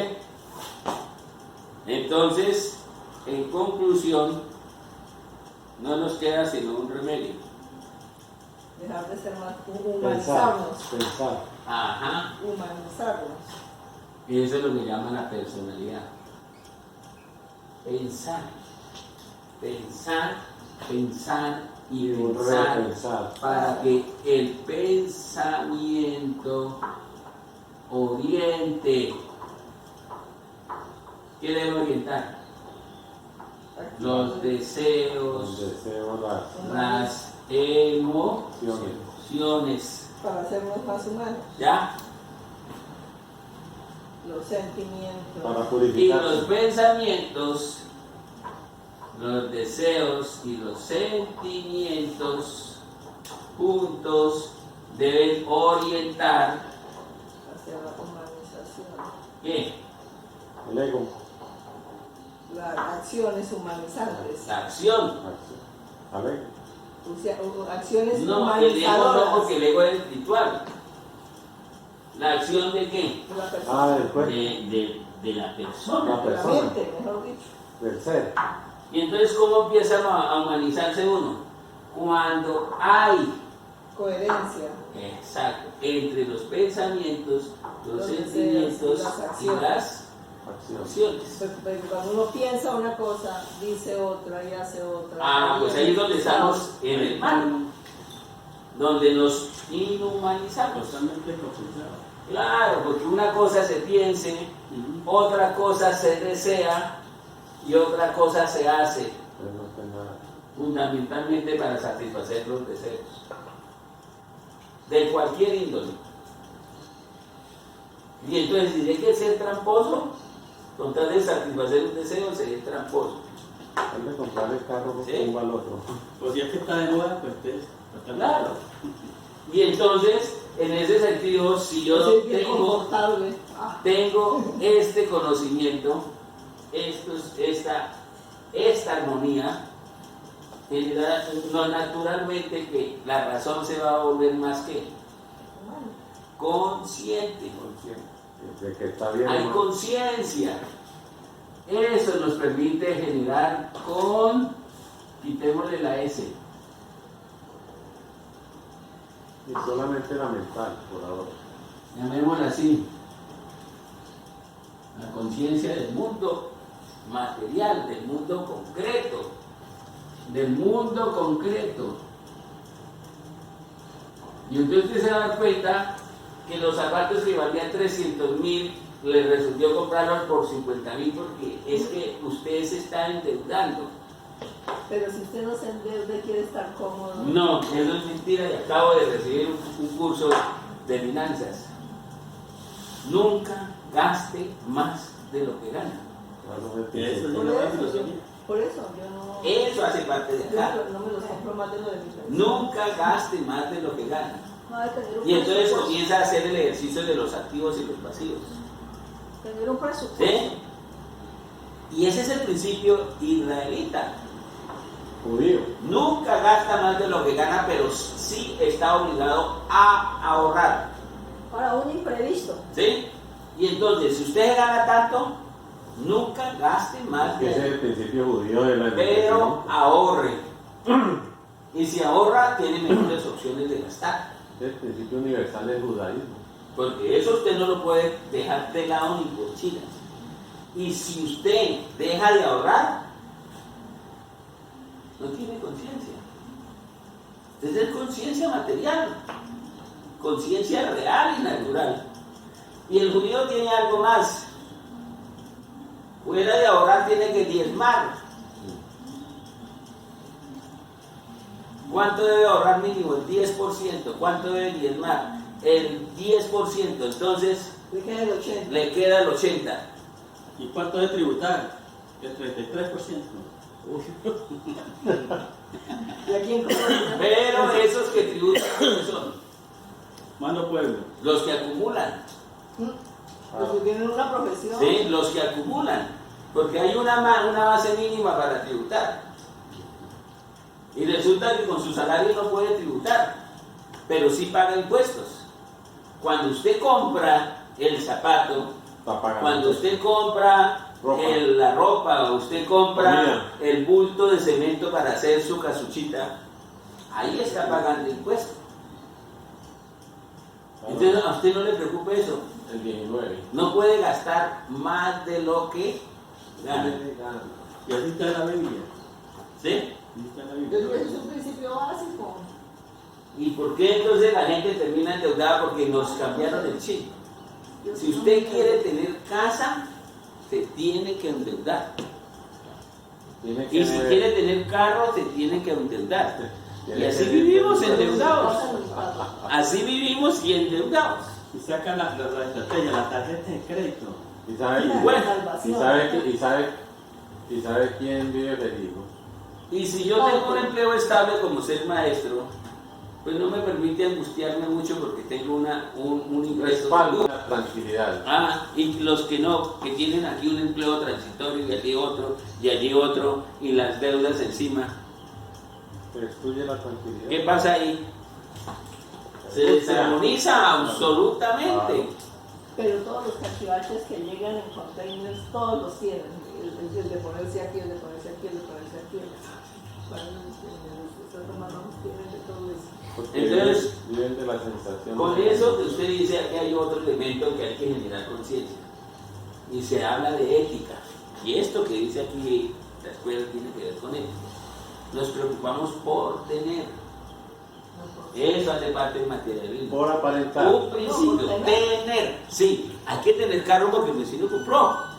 Speaker 2: Entonces, en conclusión, no nos queda sino un remedio.
Speaker 4: Dejar de ser más
Speaker 3: Pensar.
Speaker 4: humanizarnos.
Speaker 3: Pensar.
Speaker 2: Ajá.
Speaker 4: Humanizarnos.
Speaker 2: Y eso es lo que llaman la personalidad. Pensar. Pensar, pensar y pensar.
Speaker 3: Repensar.
Speaker 2: Para que el pensamiento oriente. ¿Qué debe orientar? Los deseos,
Speaker 3: Los deseos,
Speaker 2: las
Speaker 3: acciones.
Speaker 2: emociones.
Speaker 4: Para hacernos más humanos.
Speaker 2: ¿Ya?
Speaker 4: Los sentimientos.
Speaker 3: Para
Speaker 2: Y
Speaker 3: purificar.
Speaker 2: los pensamientos, los deseos y los sentimientos juntos deben orientar
Speaker 4: Hacia la humanización.
Speaker 2: ¿qué?
Speaker 3: El ego.
Speaker 4: Las acciones humanizantes.
Speaker 2: La acción.
Speaker 3: A ver.
Speaker 4: O sea, acciones
Speaker 2: No, el ego no,
Speaker 4: humanizadoras.
Speaker 2: porque el ego es espiritual. ¿La acción de qué?
Speaker 4: De la persona.
Speaker 3: Del cuerpo.
Speaker 2: De la persona.
Speaker 3: La
Speaker 4: De la
Speaker 3: persona.
Speaker 4: mente, mejor dicho.
Speaker 3: Del ser.
Speaker 2: Y entonces, ¿cómo empieza a humanizarse uno? Cuando hay,
Speaker 4: Coherencia.
Speaker 2: exacto, entre los pensamientos, los
Speaker 4: Los
Speaker 2: sentimientos
Speaker 4: deseos, las
Speaker 2: y
Speaker 4: acciones.
Speaker 2: las
Speaker 3: Acción.
Speaker 2: acciones.
Speaker 4: Porque cuando uno piensa una cosa, dice otra y hace otra.
Speaker 2: Pues ahí es donde estamos en el mal, donde nos inhumanizamos.
Speaker 7: Totalmente concentrado.
Speaker 2: Claro, porque una cosa se piense, otra cosa se desea y otra cosa se hace,
Speaker 3: Pero no está nada.
Speaker 2: fundamentalmente para satisfacer los deseos, de cualquier índole. Y entonces, si hay que ser tramposo, con tal de satisfacer un deseo, se es tramposo.
Speaker 3: Hay que comprar el carro
Speaker 2: ¿Sí?
Speaker 3: rumbo al otro.
Speaker 7: Pues ya que está de moda, pues ustedes.
Speaker 2: Claro. Y entonces, en ese sentido, si yo
Speaker 4: Sí, bien
Speaker 2: tengo
Speaker 4: confortable.
Speaker 2: este conocimiento, esta armonía, generará no, naturalmente que la razón se va a volver más que consciente.
Speaker 3: De que está bien.
Speaker 2: Hay
Speaker 3: ¿no?
Speaker 2: conciencia. Eso nos permite generar quitémosle la S,
Speaker 3: Y solamente la mental, por ahora.
Speaker 2: llamémosla así, la conciencia del mundo material, del mundo concreto, Y entonces usted se va a dar cuenta que los zapatos que valían 300.000 le resultó comprarlos por 50.000 porque es que usted se está endeudando.
Speaker 4: Pero si usted no se endeuda y quiere estar cómodo.
Speaker 2: No, eso es mentira y acabo de recibir un curso de finanzas. Nunca gaste más de lo que gana.
Speaker 7: Eso es
Speaker 4: Por
Speaker 7: una
Speaker 4: eso,
Speaker 7: filosofía.
Speaker 4: por eso yo no.
Speaker 2: Eso hace parte de acá.
Speaker 4: Yo no me los compro más de lo de mi pensión.
Speaker 2: Nunca gaste más de lo que gana.
Speaker 6: No hay que tener un
Speaker 2: Y entonces
Speaker 6: presupuesto.
Speaker 2: comienza a hacer el ejercicio de los activos y los pasivos.
Speaker 6: Tener un presupuesto.
Speaker 2: ¿Sí? Y ese es el principio israelita.
Speaker 3: Judío.
Speaker 2: Nunca gasta más de lo que gana, pero sí está obligado a ahorrar.
Speaker 6: Para un imprevisto.
Speaker 2: ¿Sí? Y entonces, si usted gana tanto, nunca gaste más
Speaker 3: Ese es
Speaker 2: de
Speaker 3: el principio judío de la
Speaker 2: pero ahorre. Y si ahorra, tiene mejores opciones de gastar.
Speaker 3: Es el principio universal del judaísmo.
Speaker 2: Porque eso usted no lo puede dejar de lado ni por chinas. Y si usted deja de ahorrar, no tiene conciencia. Entonces es conciencia material, conciencia real y natural. Y el judío tiene algo más. Fuera de ahorrar tiene que diezmar. ¿Cuánto debe ahorrar mínimo? El 10%. ¿Cuánto debe diezmar? El 10%. Entonces
Speaker 4: Le queda el 80.
Speaker 2: le queda el 80%.
Speaker 7: ¿Y cuánto de tributar? El 33%.
Speaker 4: ¿Y aquí en Colombia?
Speaker 2: Pero esos que tributan, ¿quiénes son?
Speaker 7: Mando pueblo.
Speaker 2: Los que acumulan.
Speaker 4: Los que tienen una profesión.
Speaker 2: ¿Sí? Los que acumulan. Porque hay una base mínima para tributar. Y resulta que con su salario no puede tributar, pero sí paga impuestos. Cuando usted compra el zapato,
Speaker 3: Está pagando.
Speaker 2: cuando usted compra
Speaker 3: Ropa.
Speaker 2: la ropa, o usted compra
Speaker 3: Comida.
Speaker 2: el bulto de cemento para hacer su casuchita, ahí está pagando impuestos.
Speaker 3: Claro.
Speaker 2: Entonces a usted no le preocupe eso.
Speaker 3: El 19.
Speaker 2: No puede gastar más de lo que gana.
Speaker 7: Y así está en la Biblia.
Speaker 2: ¿Sí?
Speaker 7: Así está en la
Speaker 4: Yo creo que
Speaker 7: Biblia.
Speaker 4: es un principio básico.
Speaker 2: ¿Y por qué entonces la gente termina endeudada? Porque nos cambiaron el chip. Si usted quiere tener casa, se tiene que endeudar.
Speaker 3: Tiene
Speaker 2: Y si
Speaker 3: ver-
Speaker 2: quiere tener carro, se tiene que endeudar. Y
Speaker 3: tiene
Speaker 2: así
Speaker 3: que-
Speaker 2: vivimos endeudados.
Speaker 4: Pasa en mi carro.
Speaker 2: Así vivimos y endeudados.
Speaker 7: Y sacan la estrategia, la tarjeta de crédito.
Speaker 3: ¿Y sabe,
Speaker 2: Bueno,
Speaker 3: y sabe quién vive feliz, ¿no?
Speaker 2: Y si yo tengo un empleo estable como ser maestro, pues no me permite angustiarme mucho porque tengo un ingreso
Speaker 3: Respaldo,
Speaker 2: seguro.
Speaker 3: la tranquilidad.
Speaker 2: Y los que no, que tienen aquí un empleo transitorio y allí otro, y las deudas encima.
Speaker 3: Destruye la tranquilidad.
Speaker 2: ¿Qué pasa ahí? Se desarmoniza absolutamente.
Speaker 4: Pero todos los cachivaches que llegan en containers, todos los tienen. El de ponerse aquí, el de ponerse aquí, el de ponerse aquí. Estas hermanos tienen de todo eso.
Speaker 3: Porque
Speaker 2: Entonces,
Speaker 3: viven de la sensación.
Speaker 2: Con
Speaker 3: de-
Speaker 2: eso que usted dice, aquí hay otro elemento que hay que generar conciencia. Y se habla de ética. Y esto que dice aquí la escuela tiene que ver con ética. Nos preocupamos por tener. Eso hace parte del materialismo.
Speaker 3: Por aparentar.
Speaker 2: Un principio, tener. Sí, hay que tener carro porque el vecino compró.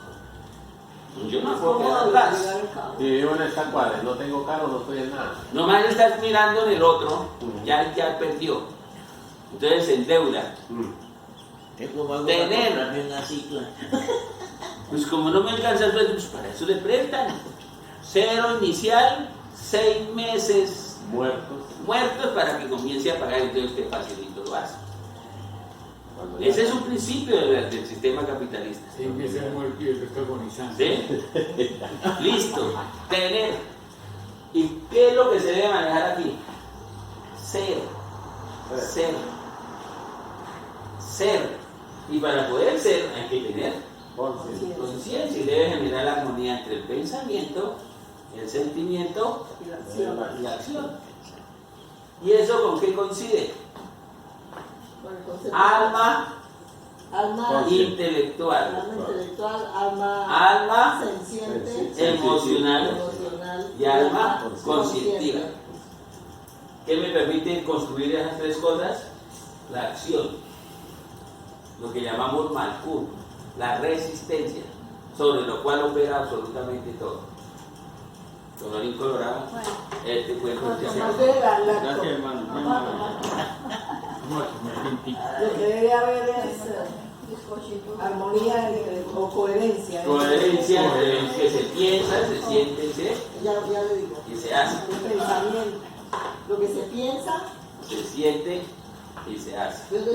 Speaker 2: Yo no puedo
Speaker 4: ¿Cómo
Speaker 2: quedar
Speaker 4: llegar
Speaker 2: atrás.
Speaker 4: al cabo?
Speaker 3: Si vivo en esta cuadra, no tengo carro, no estoy en nada.
Speaker 2: Nomás estás mirando en el otro, ya perdió. Entonces se endeuda.
Speaker 5: Tengo más
Speaker 2: Tener.
Speaker 5: para comprarme una cicla.
Speaker 2: Pues como no me alcanza el sueldo, pues para eso le prestan. Cero inicial, 6 meses
Speaker 3: Muertos.
Speaker 2: muertos para que comience a pagar, entonces usted facilito lo hace.
Speaker 3: Cuando ya-
Speaker 2: Ese es un principio del sistema capitalista.
Speaker 8: Tiene que ser muerto y el resto agonizando.
Speaker 2: ¿Sí? Listo, tener. ¿Y qué es lo que se debe manejar aquí? Ser. Ser. Ser. Y para poder ser hay que tener
Speaker 3: Conciencia.
Speaker 2: conciencia y debe generar la armonía entre el pensamiento, el sentimiento
Speaker 4: Y la acción.
Speaker 2: y la acción. ¿Y eso con qué coincide?
Speaker 4: Con el concepto.
Speaker 2: Alma,
Speaker 4: Alma
Speaker 2: intelectual,
Speaker 4: intelectual, alma
Speaker 2: alma
Speaker 4: senciente,
Speaker 2: emocional y alma
Speaker 4: consciente.
Speaker 2: conscientiva. ¿Qué me permite construir esas tres cosas? La acción, lo que llamamos malkut, la resistencia, sobre lo cual opera absolutamente todo. Colorín colorado, este cuento se
Speaker 4: Tomás
Speaker 2: acabó.
Speaker 4: de la
Speaker 7: Gracias, hermano. Muy amable.
Speaker 4: Lo que debe haber es armonía o coherencia.
Speaker 2: Coherencia entre lo que se piensa, se siente
Speaker 4: Ya le digo.
Speaker 2: y se hace.
Speaker 4: El pensamiento. Lo que se piensa,
Speaker 2: Se siente y se hace.
Speaker 4: ¿de dónde